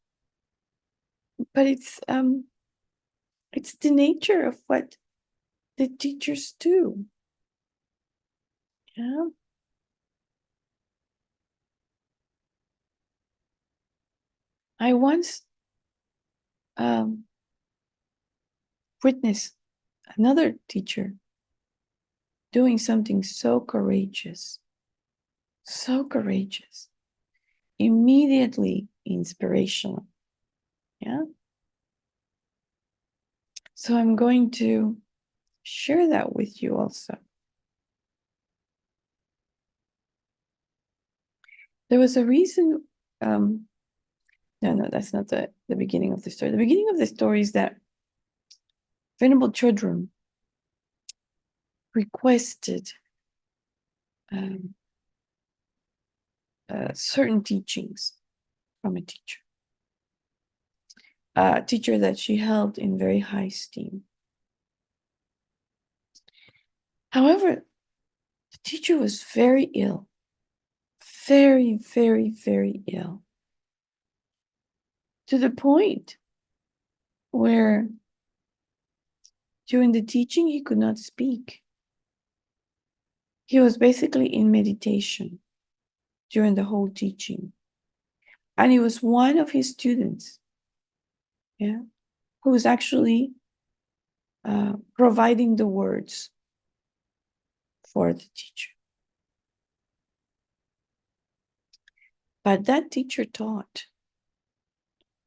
it's the nature of what the teachers do. Yeah. I once witnessed another teacher doing something so courageous, immediately inspirational. Yeah. So I'm going to share that with you also. There was a reason. No, that's not the beginning of the story. The beginning of the story is that Venerable Chodron requested certain teachings from a teacher that she held in very high esteem. However, the teacher was very ill, very, very, very ill, to the point where during the teaching he could not speak. He was basically in meditation during the whole teaching. And it was one of his students, yeah, who was actually providing the words for the teacher. But that teacher taught,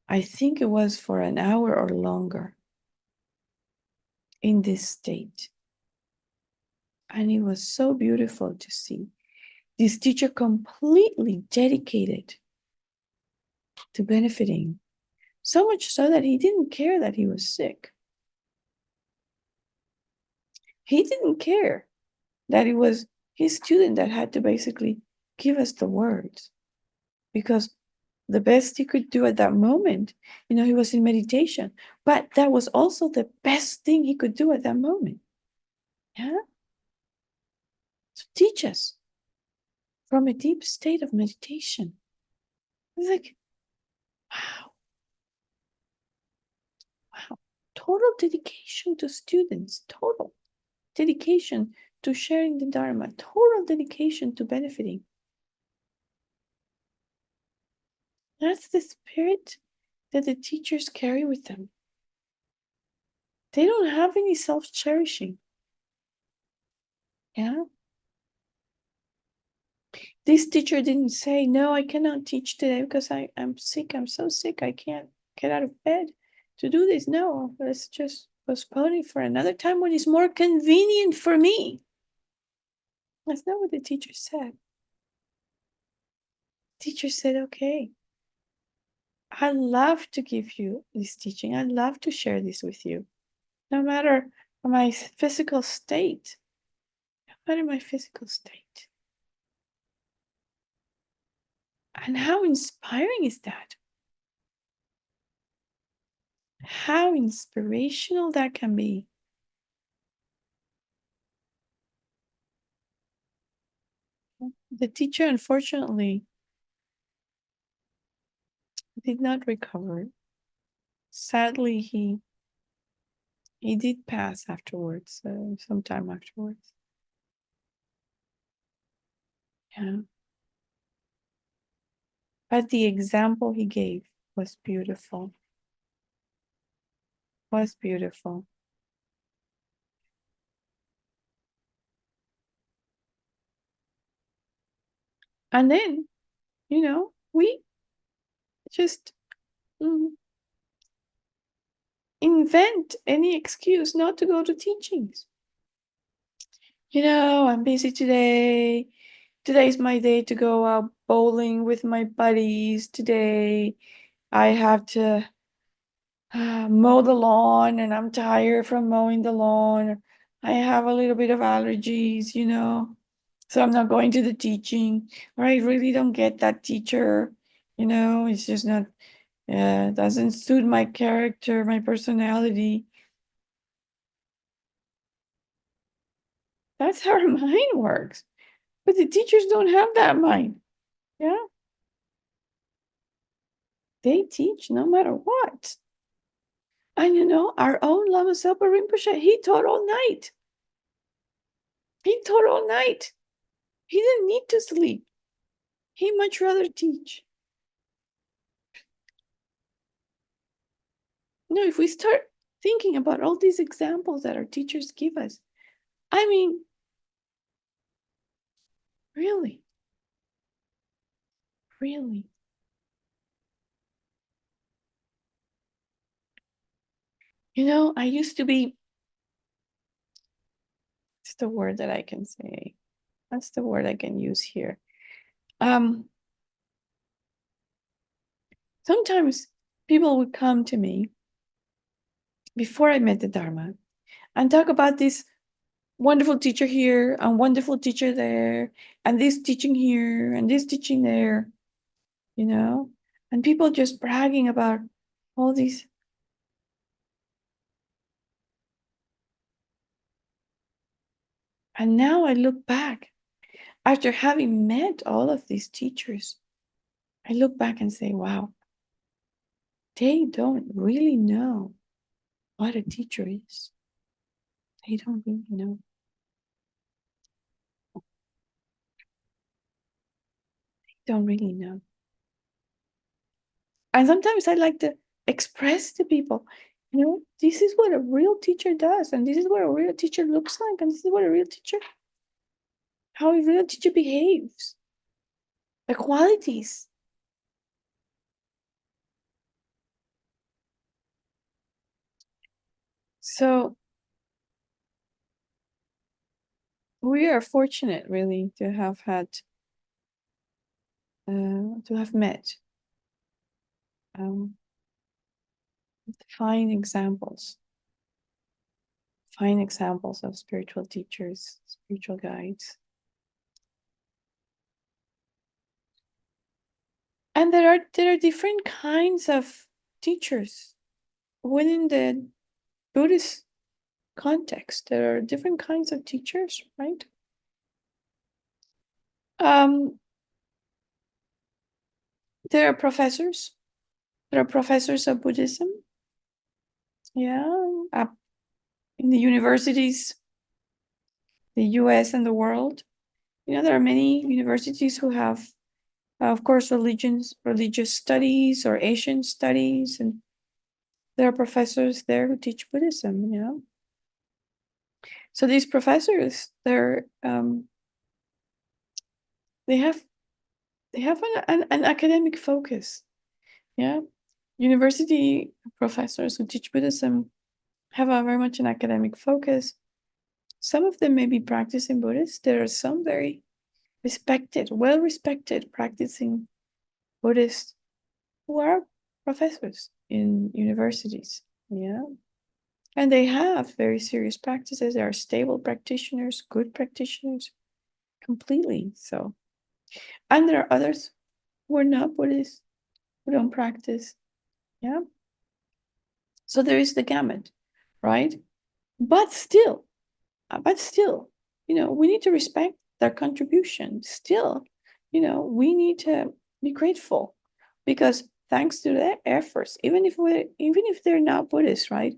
I think it was for an hour or longer, in this state. And it was so beautiful to see this teacher completely dedicated to benefiting, so much so that he didn't care that he was sick. He didn't care that it was his student that had to basically give us the words, because the best he could do at that moment, he was in meditation, but that was also the best thing he could do at that moment. Yeah. To teach us from a deep state of meditation. It's like, wow. Total dedication to students, total dedication to sharing the Dharma, total dedication to benefiting. That's the spirit that the teachers carry with them. They don't have any self-cherishing. Yeah. This teacher didn't say, no, I cannot teach today because I'm sick. I'm so sick. I can't get out of bed to do this. No, let's just postpone it for another time when it's more convenient for me. That's not what the teacher said. Teacher said, okay, I love to give you this teaching. I love to share this with you, no matter my physical state. No matter my physical state. And how inspiring is that? How inspirational that can be. The teacher, unfortunately, did not recover. Sadly, he did pass afterwards, sometime afterwards. Yeah. But the example he gave was beautiful. Was beautiful. And then, we just invent any excuse not to go to teachings. I'm busy today. Today's my day to go out bowling with my buddies. Today, I have to mow the lawn and I'm tired from mowing the lawn. I have a little bit of allergies. So I'm not going to the teaching, or I really don't get that teacher. It's just not, doesn't suit my character, my personality. That's how our mind works. But the teachers don't have that mind. Yeah. They teach no matter what. And our own Lama Selpa Rinpoche, he taught all night. He taught all night. He didn't need to sleep. He much rather teach. If we start thinking about all these examples that our teachers give us, I mean, really, really. I used to be, it's the word that I can say. That's the word I can use here. Sometimes people would come to me before I met the Dharma and talk about this wonderful teacher here and wonderful teacher there, and this teaching here and this teaching there, and people just bragging about all these. And now I look back after having met all of these teachers. I look back and say, wow, they don't really know what a teacher is. They don't really know. They don't really know. And sometimes I like to express to people, this is what a real teacher does, and this is what a real teacher looks like, and this is what a real teacher, how a real teacher behaves, the qualities. So we are fortunate, really, to have met um, fine examples of spiritual teachers, spiritual guides. And there are different kinds of teachers within the Buddhist context. There are different kinds of teachers, right? Um, there are professors. There are professors of Buddhism. Yeah, in the universities, the US and the world. There are many universities who have, of course, religious studies or Asian studies, and there are professors there who teach Buddhism. So these professors, they have an academic focus. Yeah, university professors who teach Buddhism have a very much an academic focus. Some of them may be practicing Buddhists. There are some very respected, well-respected practicing Buddhists who are professors in universities. Yeah. And they have very serious practices. They are stable practitioners, good practitioners, completely. So, and there are others who are not Buddhists, who don't practice. Yeah. So there is the gamut, right? But still, we need to respect their contribution. Still, we need to be grateful because thanks to their efforts, even if they're not Buddhists, right?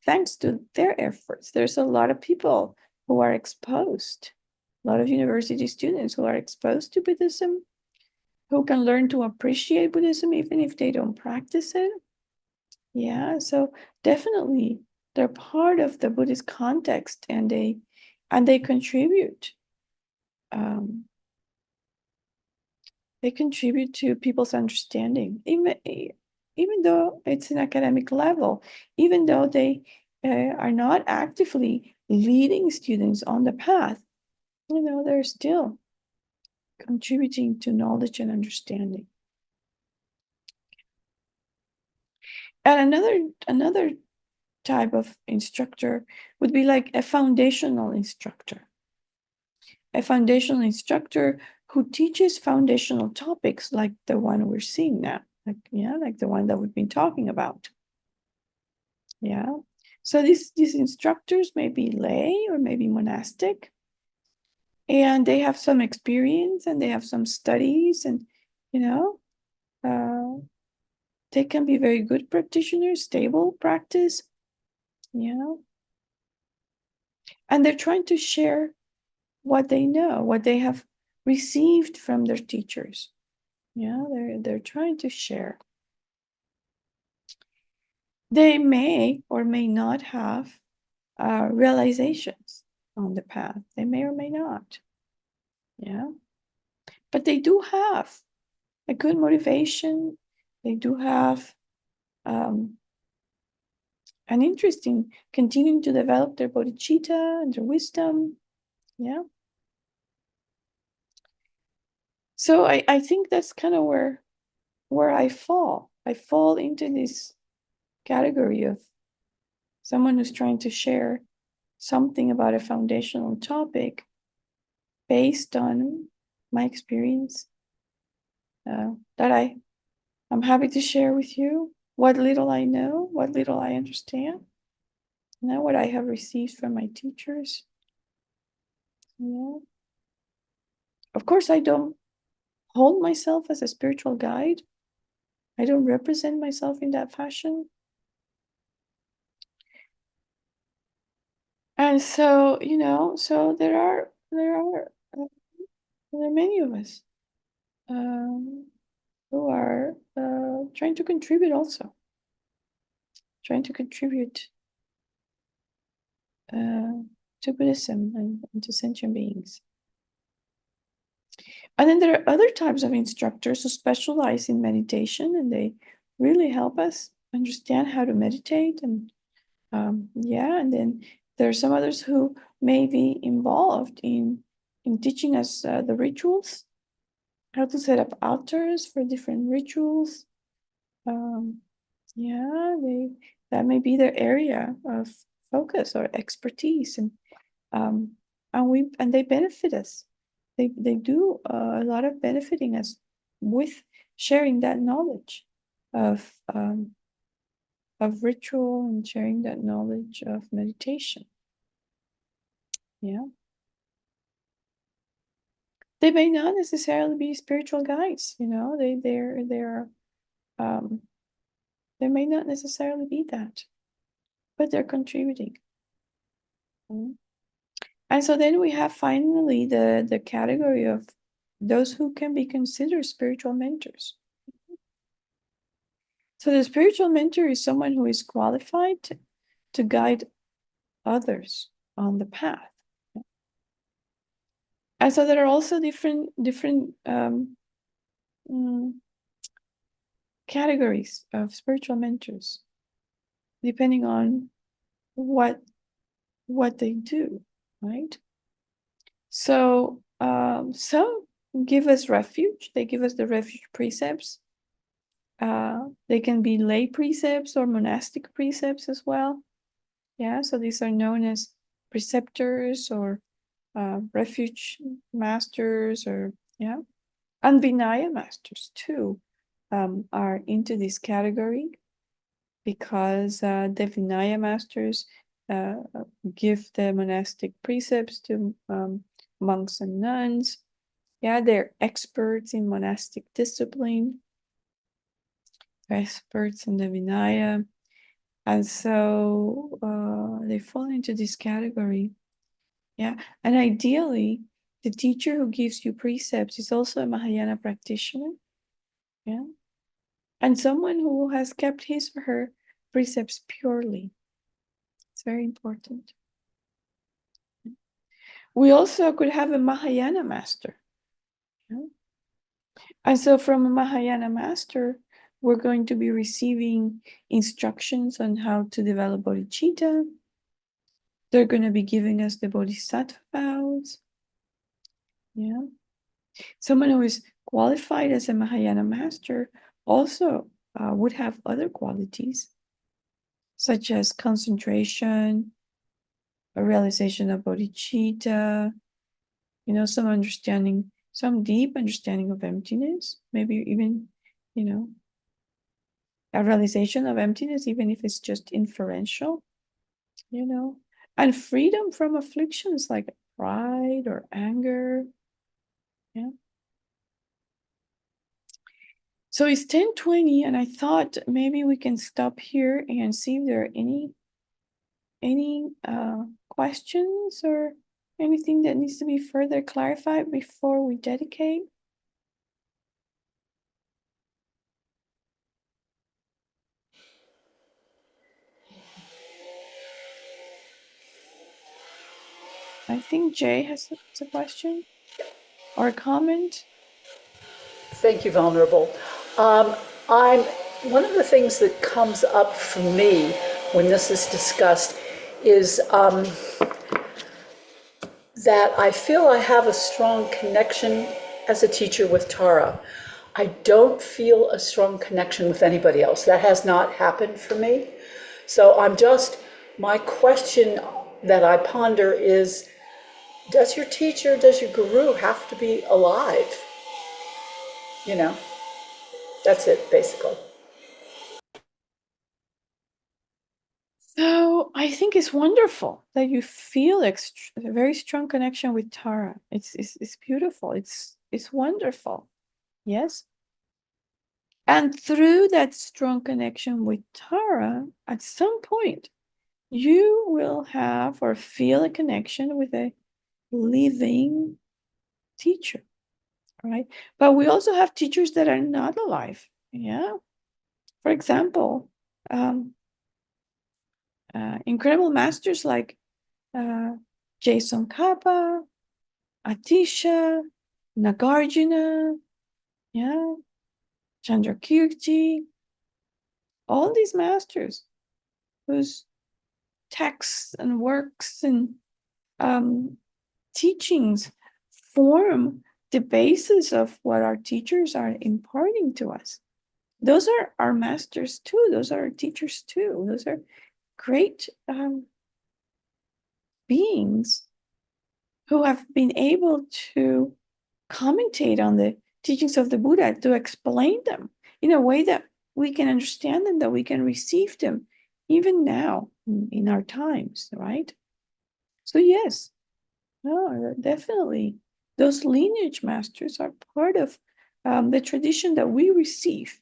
Thanks to their efforts, there's a lot of people who are exposed, a lot of university students who are exposed to Buddhism, who can learn to appreciate Buddhism even if they don't practice it. Yeah, so definitely they're part of the Buddhist context and they contribute. Um, they contribute to people's understanding, even though it's an academic level, even though they are not actively leading students on the path, they're still contributing to knowledge and understanding. And another type of instructor would be like a foundational instructor. A foundational instructor who teaches foundational topics like the one we're seeing now, like the one that we've been talking about. Yeah. So these instructors may be lay or maybe monastic, and they have some experience and they have some studies, and you know, uh, they can be very good practitioners, stable practice, and they're trying to share what they know, what they have received from their teachers. Yeah, they're trying to share. They may or may not have realizations on the path. They may or may not. Yeah, but they do have a good motivation. They do have an interest in continuing to develop their bodhicitta and their wisdom. Yeah. So I think that's kind of where I fall. I fall into this category of someone who's trying to share something about a foundational topic based on my experience that I'm happy to share with you what little I know, what little I understand, what I have received from my teachers. Yeah. Of course, I don't hold myself as a spiritual guide. I don't represent myself in that fashion. And so, so there are many of us who are trying to contribute also, trying to contribute to Buddhism and to sentient beings. And then there are other types of instructors who specialize in meditation, and they really help us understand how to meditate. And and then there are some others who may be involved in teaching us the rituals, how to set up altars for different rituals. Um, that may be their area of focus or expertise, um, and they benefit us. They do a lot of benefiting us with sharing that knowledge of ritual and sharing that knowledge of meditation. Yeah. They may not necessarily be spiritual guides, um they may not necessarily be that, but they're contributing. Mm. And so then we have finally the category of those who can be considered spiritual mentors. So the spiritual mentor is someone who is qualified to guide others on the path. And so there are also different categories of spiritual mentors, depending on what they do, right? So some give us refuge. They give us the refuge precepts. They can be lay precepts or monastic precepts as well. Yeah, so these are known as preceptors or refuge masters, or yeah, and Vinaya masters too are into this category, because the Vinaya masters give the monastic precepts to monks and nuns. Yeah, they're experts in monastic discipline, experts in the Vinaya. And so they fall into this category. Yeah. And ideally, the teacher who gives you precepts is also a Mahayana practitioner. Yeah. And someone who has kept his or her precepts purely. It's very important. We also could have a Mahayana master. Yeah? And so from a Mahayana master, we're going to be receiving instructions on how to develop bodhicitta. They're going to be giving us the bodhisattva vows. Yeah. Someone who is qualified as a Mahayana master also would have other qualities, such as concentration, a realization of bodhicitta, some deep understanding of emptiness, maybe even, a realization of emptiness, even if it's just inferential, and freedom from afflictions like pride or anger. Yeah. So it's 10:20, and I thought maybe we can stop here and see if there are any questions or anything that needs to be further clarified before we dedicate. I think Jay has a question or a comment. Thank you, Vulnerable. I'm one of the things that comes up for me when this is discussed is that I feel I have a strong connection as a teacher with Tara. I don't feel a strong connection with anybody else. That has not happened for me. So my question that I ponder is, does your teacher, does your guru have to be alive? That's it, basically. So I think it's wonderful that you feel a very strong connection with Tara. It's beautiful. It's wonderful. Yes. And through that strong connection with Tara, at some point, you will have or feel a connection with a living teacher, right? But we also have teachers that are not alive. Yeah. For example, incredible masters like Jason Kappa, Atisha, Nagarjuna, yeah, Chandrakirti, all these masters whose texts and works and teachings form the basis of what our teachers are imparting to us. Those are our masters too. Those are our teachers too. Those are great beings who have been able to commentate on the teachings of the Buddha, to explain them in a way that we can understand them, that we can receive them, even now in our times, right? So yes, no, definitely, those lineage masters are part of the tradition that we receive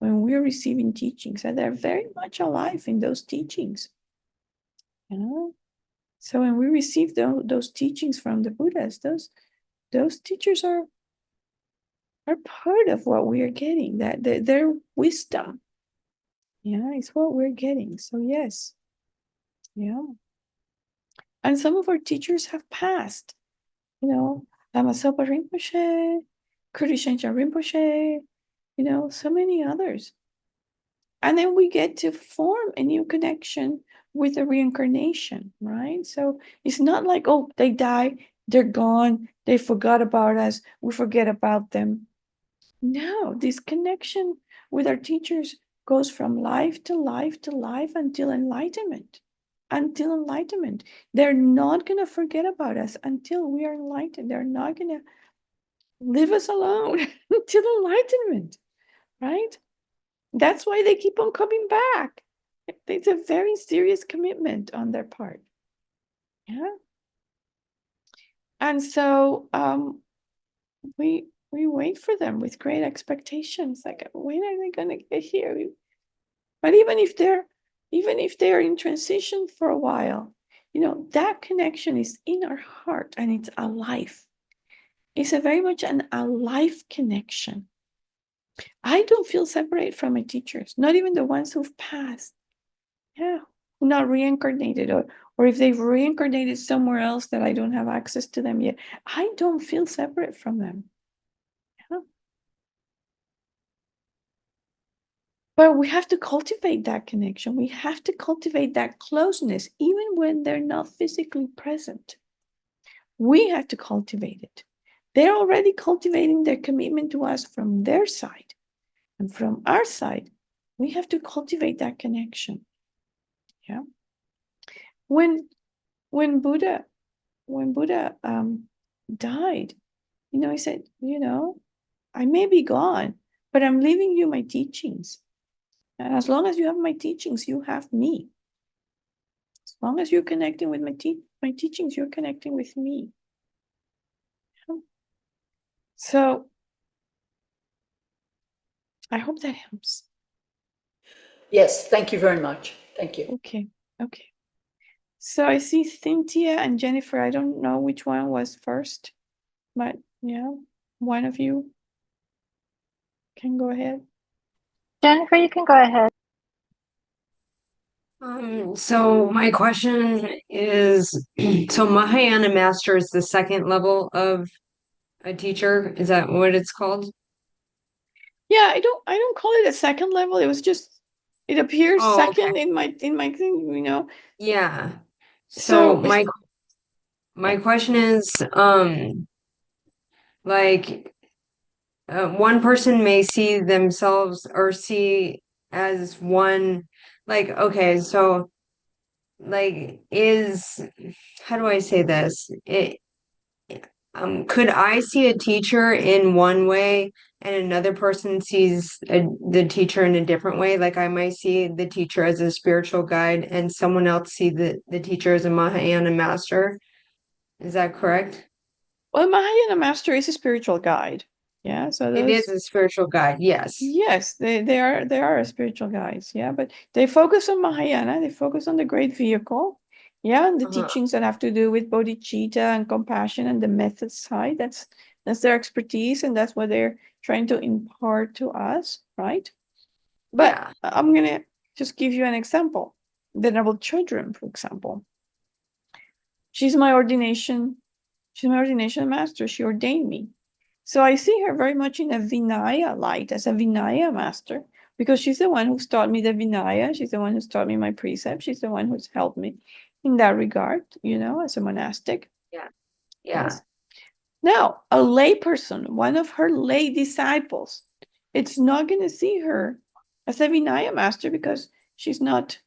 when we're receiving teachings, and they're very much alive in those teachings. So when we receive those teachings from the Buddhas, those teachers are part of what we are getting. That their wisdom, is what we're getting. So yes, yeah. And some of our teachers have passed, Lama Sopa Rinpoche, Kuri Shenchen Rinpoche, so many others. And then we get to form a new connection with the reincarnation, right? So it's not like, oh, they die, they're gone, they forgot about us, we forget about them. No, this connection with our teachers goes from life to life to life until enlightenment. Until enlightenment. They're not going to forget about us until we are enlightened. They're not going to leave us alone until enlightenment, right? That's why they keep on coming back. It's a very serious commitment on their part. Yeah. And so we wait for them with great expectations. Like, when are they gonna get here? But even if they're in transition for a while, that connection is in our heart and it's alive. It's a very much an alive connection. I don't feel separate from my teachers, not even the ones who've passed. Yeah, who not reincarnated, or if they've reincarnated somewhere else that I don't have access to them yet. I don't feel separate from them. Yeah. But we have to cultivate that connection. We have to cultivate that closeness, even when they're not physically present. We have to cultivate it. They're already cultivating their commitment to us from their side. And from our side, we have to cultivate that connection. Yeah. When Buddha died, he said, I may be gone, but I'm leaving you my teachings. And as long as you have my teachings, you have me. As long as you're connecting with my teachings, you're connecting with me. So I hope that helps. Yes, thank you very much. Thank you. Okay. So I see Cynthia and Jennifer. I don't know which one was first, but yeah, one of you can go ahead. Jennifer, you can go ahead. So my question is, so Mahayana master is the second level of a teacher. Is that what it's called? Yeah, I don't call it a second level. It was just, it appears second okay. in my thing, Yeah. So So my question is, like, one person may see themselves or see as one, like, okay, so like how do I say this? Could I see a teacher in one way and another person sees the teacher in a different way? Like I might see the teacher as a spiritual guide and someone else see the teacher as a Mahayana master. Is that correct? well, Mahayana master is a spiritual guide. Yeah, so It is those, a spiritual guide, yes. yes, they are a spiritual guides. Yeah, but they focus on Mahayana. They focus on the great vehicle. Yeah, and the Uh-huh. teachings that have to do with bodhicitta and compassion and the method side. That's their expertise, and that's what they're trying to impart to us, right? But Yeah. I'm gonna just give you an example. Venerable Children, for example. She's my ordination. She's my ordination master. She ordained me. So I see her very much in a Vinaya light, as a Vinaya master, because she's the one who's taught me the Vinaya. She's the one who's taught me my precepts. She's the one who's helped me in that regard, as a monastic. Yeah. Yes. Now, a lay person, one of her lay disciples, it's not going to see her as a Vinaya master because she's not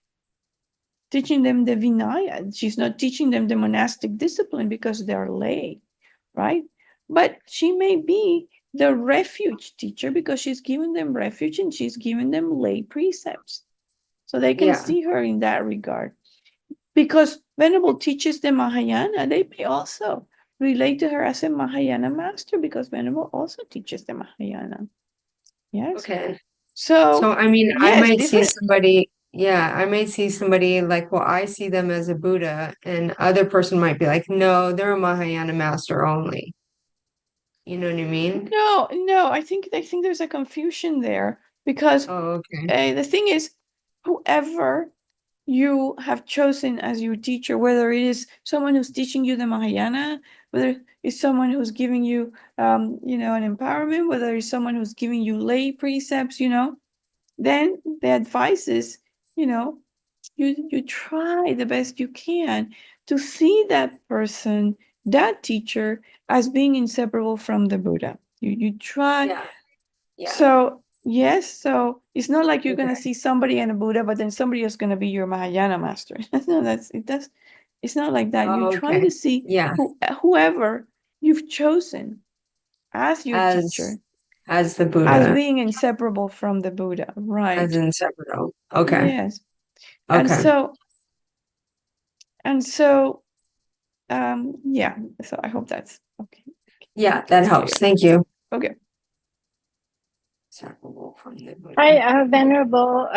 teaching them the Vinaya. She's not teaching them the monastic discipline because they're lay, right? But she may be the refuge teacher because she's giving them refuge and she's giving them lay precepts. So they can Yeah. see her in that regard. Because Venerable teaches the Mahayana, they may also relate to her as a Mahayana master because Venerable also teaches the Mahayana. Yes. Okay. So, So I mean, I yes, might see different. somebody, yeah, I might see somebody like, well, I see them as a Buddha, and other person might be like, no, they're a Mahayana master only. You know what I mean? No, I think there's a confusion there because Oh, okay. the thing is, whoever you have chosen as your teacher, whether it is someone who's teaching you the Mahayana, whether it's someone who's giving you, you know, an empowerment, whether it's someone who's giving you lay precepts, you know, then the advice is, you know, you try the best you can to see that person, that teacher, as being inseparable from the Buddha. You try. Yeah. Yeah. So yes, so it's not like you're Okay. gonna see somebody and a Buddha, but then somebody is gonna be your Mahayana master. No, it's not like that. You Oh, try okay. to see Yeah. whoever you've chosen as your As teacher the as Buddha, being inseparable from the Buddha, as right? inseparable. Okay. Yes. And Okay. so and so yeah, so I hope that's okay. Yeah, that That's helps. clear. Thank you. Okay. Inseparable from the Buddha. Hi, Venerable.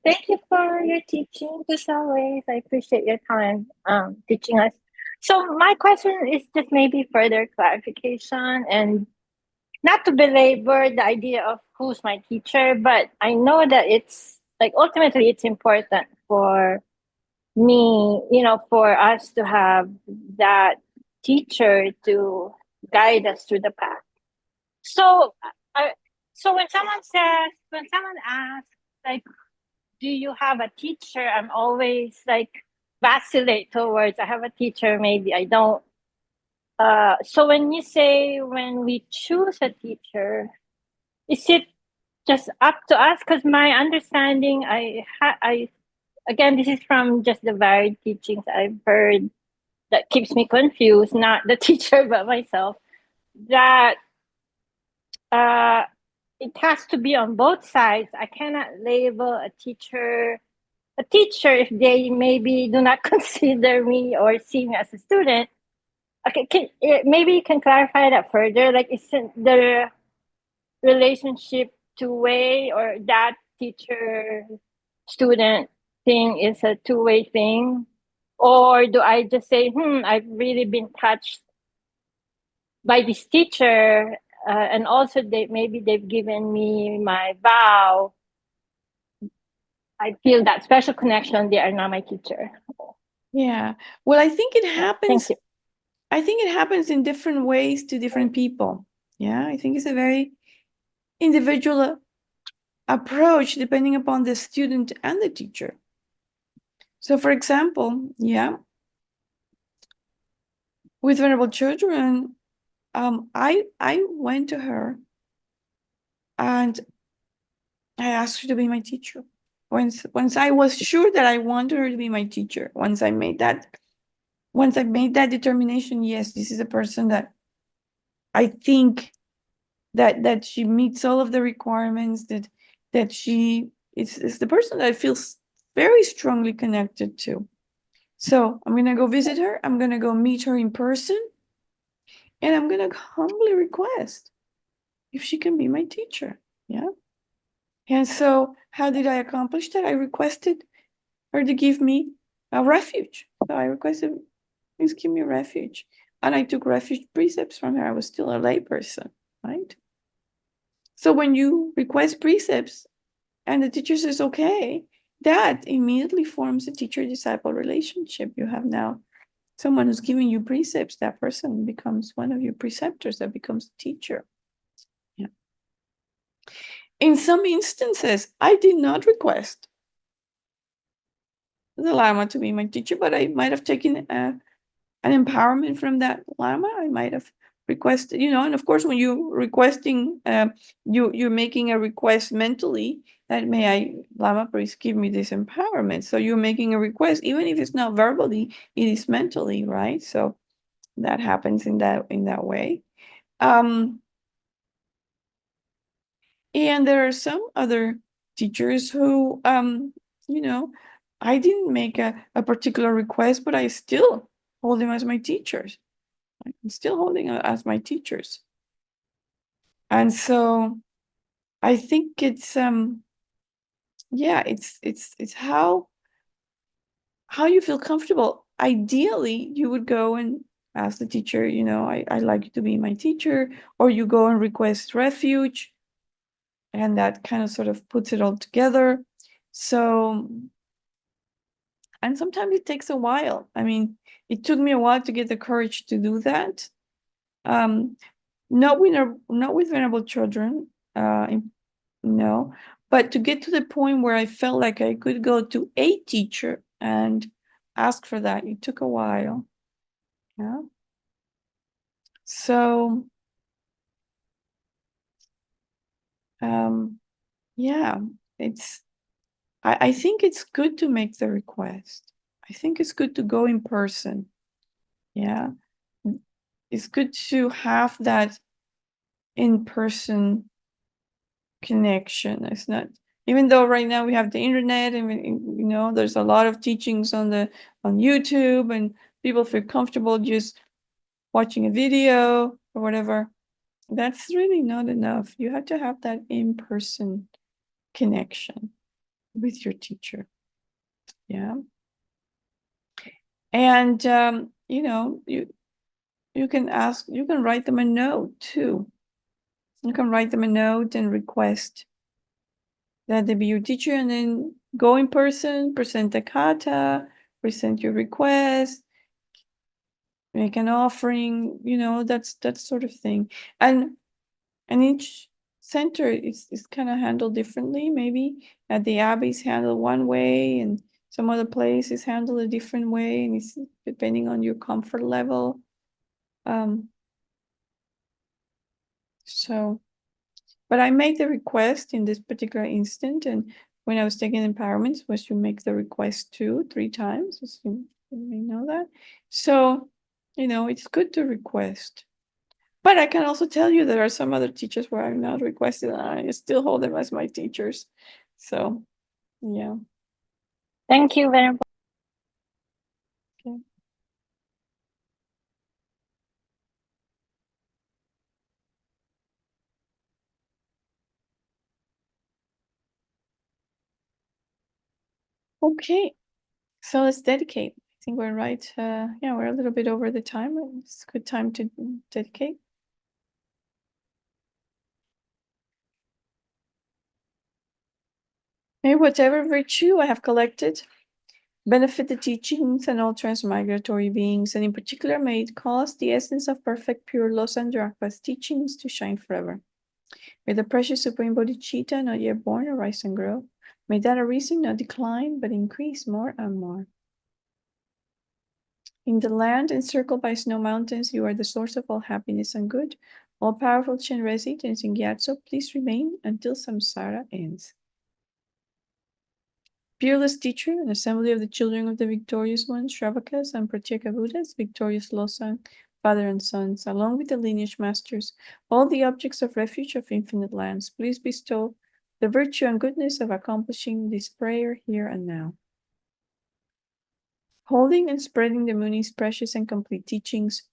Thank you for your teaching as always. I appreciate your time teaching us. So my question is just maybe further clarification and not to belabor the idea of who's my teacher, but I know that it's like ultimately it's important for me, for us to have that teacher to guide us through the path. So, I, so when someone asks, like, do you have a teacher? I'm always like vacillate towards I have a teacher, maybe I don't. So when you say when we choose a teacher, is it just up to us? Because my understanding, I again, this is from just the varied teachings I've heard that keeps me confused, not the teacher but myself. That uh, it has to be on both sides. I cannot label a teacher if they maybe do not consider me or see me as a student. Okay, maybe you can clarify that further. Like, isn't the relationship two-way, or that teacher student thing is a two-way thing? Or do I just say, I've really been touched by this teacher, and also they've given me my vow. I feel that special connection. They are not my teacher. Yeah. Well, I think it Yeah, thank happens. you. I think it happens in different ways to different people. Yeah, I think it's a very individual approach depending upon the student and the teacher. So, for example, yeah, with Venerable Children, I went to her and I asked her to be my teacher. Once I was sure that I wanted her to be my teacher, once I made that determination, yes, this is a person that I think that she meets all of the requirements, that she is the person that I feel very strongly connected to. So I'm gonna go visit her. I'm gonna go meet her in person, and I'm gonna humbly request if she can be my teacher. Yeah. And so how did I accomplish that? I requested her to give me a refuge. So I requested, please give me a refuge. And I took refuge precepts from her. I was still a layperson, right? So when you request precepts and the teacher says, okay, that immediately forms a teacher-disciple relationship. You have now someone who's giving you precepts. That person becomes one of your preceptors, that becomes a teacher. Yeah. In some instances, I did not request the Lama to be my teacher, but I might have taken an empowerment from that Lama. I might have requested, and of course, when you're requesting, you're making a request mentally that may I, Lama, please give me this empowerment. So you're making a request, even if it's not verbally, it is mentally, right? So that happens in that way. And there are some other teachers who, I didn't make a particular request, but I still hold them as my teachers. I'm still holding as my teachers. And so I think it's yeah, it's how you feel comfortable. Ideally, you would go and ask the teacher, I'd like you to be my teacher, or you go and request refuge, and that kind of sort of puts it all together. So And sometimes it takes a while. I mean, it took me a while to get the courage to do that. Not with vulnerable children, no, but to get to the point where I felt like I could go to a teacher and ask for that. It took a while. Yeah. So, yeah, I think it's good to make the request. I think it's good to go in person. Yeah. It's good to have that in-person connection. It's not, even though right now we have the internet and there's a lot of teachings on YouTube, and people feel comfortable just watching a video or whatever. That's really not enough. You have to have that in-person connection with your teacher. Yeah. And you can write them a note too. You can write them a note and request that they be your teacher, and then go in person, present the kata, present your request, make an offering, that sort of thing. And each center is kind of handled differently. Maybe at the abbey is handled one way, and some other place is handled a different way, and it's depending on your comfort level. So, but I made the request in this particular instant, and when I was taking empowerments, was to make the request 2-3 times, as you may know that. So, it's good to request. But I can also tell you there are some other teachers where I'm not requested, and I still hold them as my teachers. So, yeah. Thank you, Venerable. Okay. Okay. So let's dedicate. I think we're right. Yeah, we're a little bit over the time. It's a good time to dedicate. May whatever virtue I have collected benefit the teachings and all transmigratory beings, and in particular may it cause the essence of perfect pure Losandrakpa's teachings to shine forever. May the precious Supreme Bodhicitta, not yet born, arise and grow. May that arising not decline, but increase more and more. In the land encircled by snow mountains, you are the source of all happiness and good. All powerful Chen residents in Gyatso, please remain until samsara ends. Peerless teacher, an assembly of the children of the victorious ones, Shravakas and Pratyeka Buddhas, victorious Losang, father and sons, along with the lineage masters, all the objects of refuge of infinite lands, please bestow the virtue and goodness of accomplishing this prayer here and now. Holding and spreading the Muni's precious and complete teachings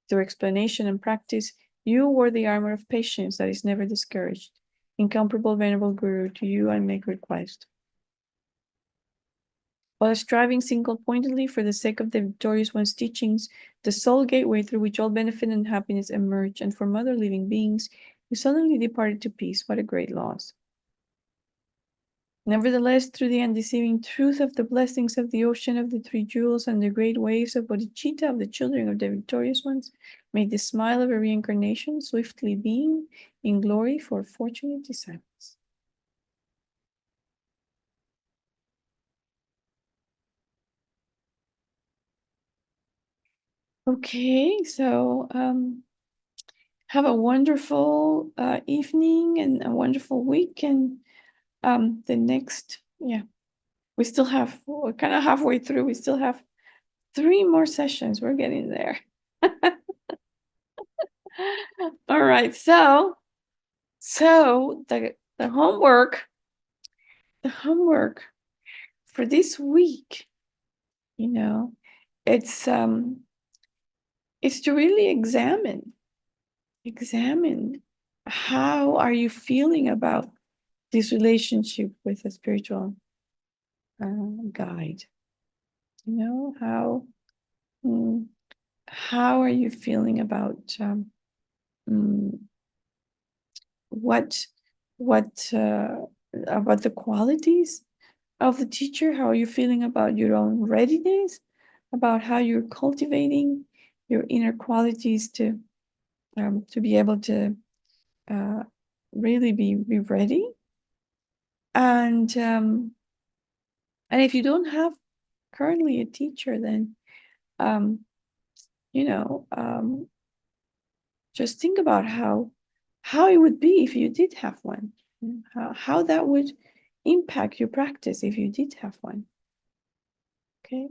through explanation and practice, you wore the armor of patience that is never discouraged. Incomparable Venerable Guru, to you I make request. While striving single-pointedly for the sake of the victorious one's teachings, the sole gateway through which all benefit and happiness emerge, and from other living beings, you suddenly departed to peace. What a great loss. Nevertheless, through the undeceiving truth of the blessings of the ocean of the three jewels and the great waves of bodhicitta of the children of the victorious ones, may the smile of a reincarnation swiftly beam in glory for fortunate disciples. Okay, so have a wonderful evening and a wonderful week. And the next, we're kind of halfway through. We still have 3 more sessions. We're getting there. All right, so the homework for this week, it's to really examine how are you feeling about this relationship with a spiritual guide. How are you feeling about what about the qualities of the teacher? How are you feeling about your own readiness, about how you're cultivating your inner qualities to be able to really be ready? And if you don't have currently a teacher, then you know, just think about how it would be if you did have one, how that would impact your practice if you did have one. Okay,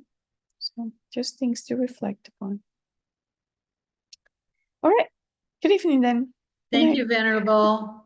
so just things to reflect upon. All right, good evening then. Good Thank night. you, Venerable.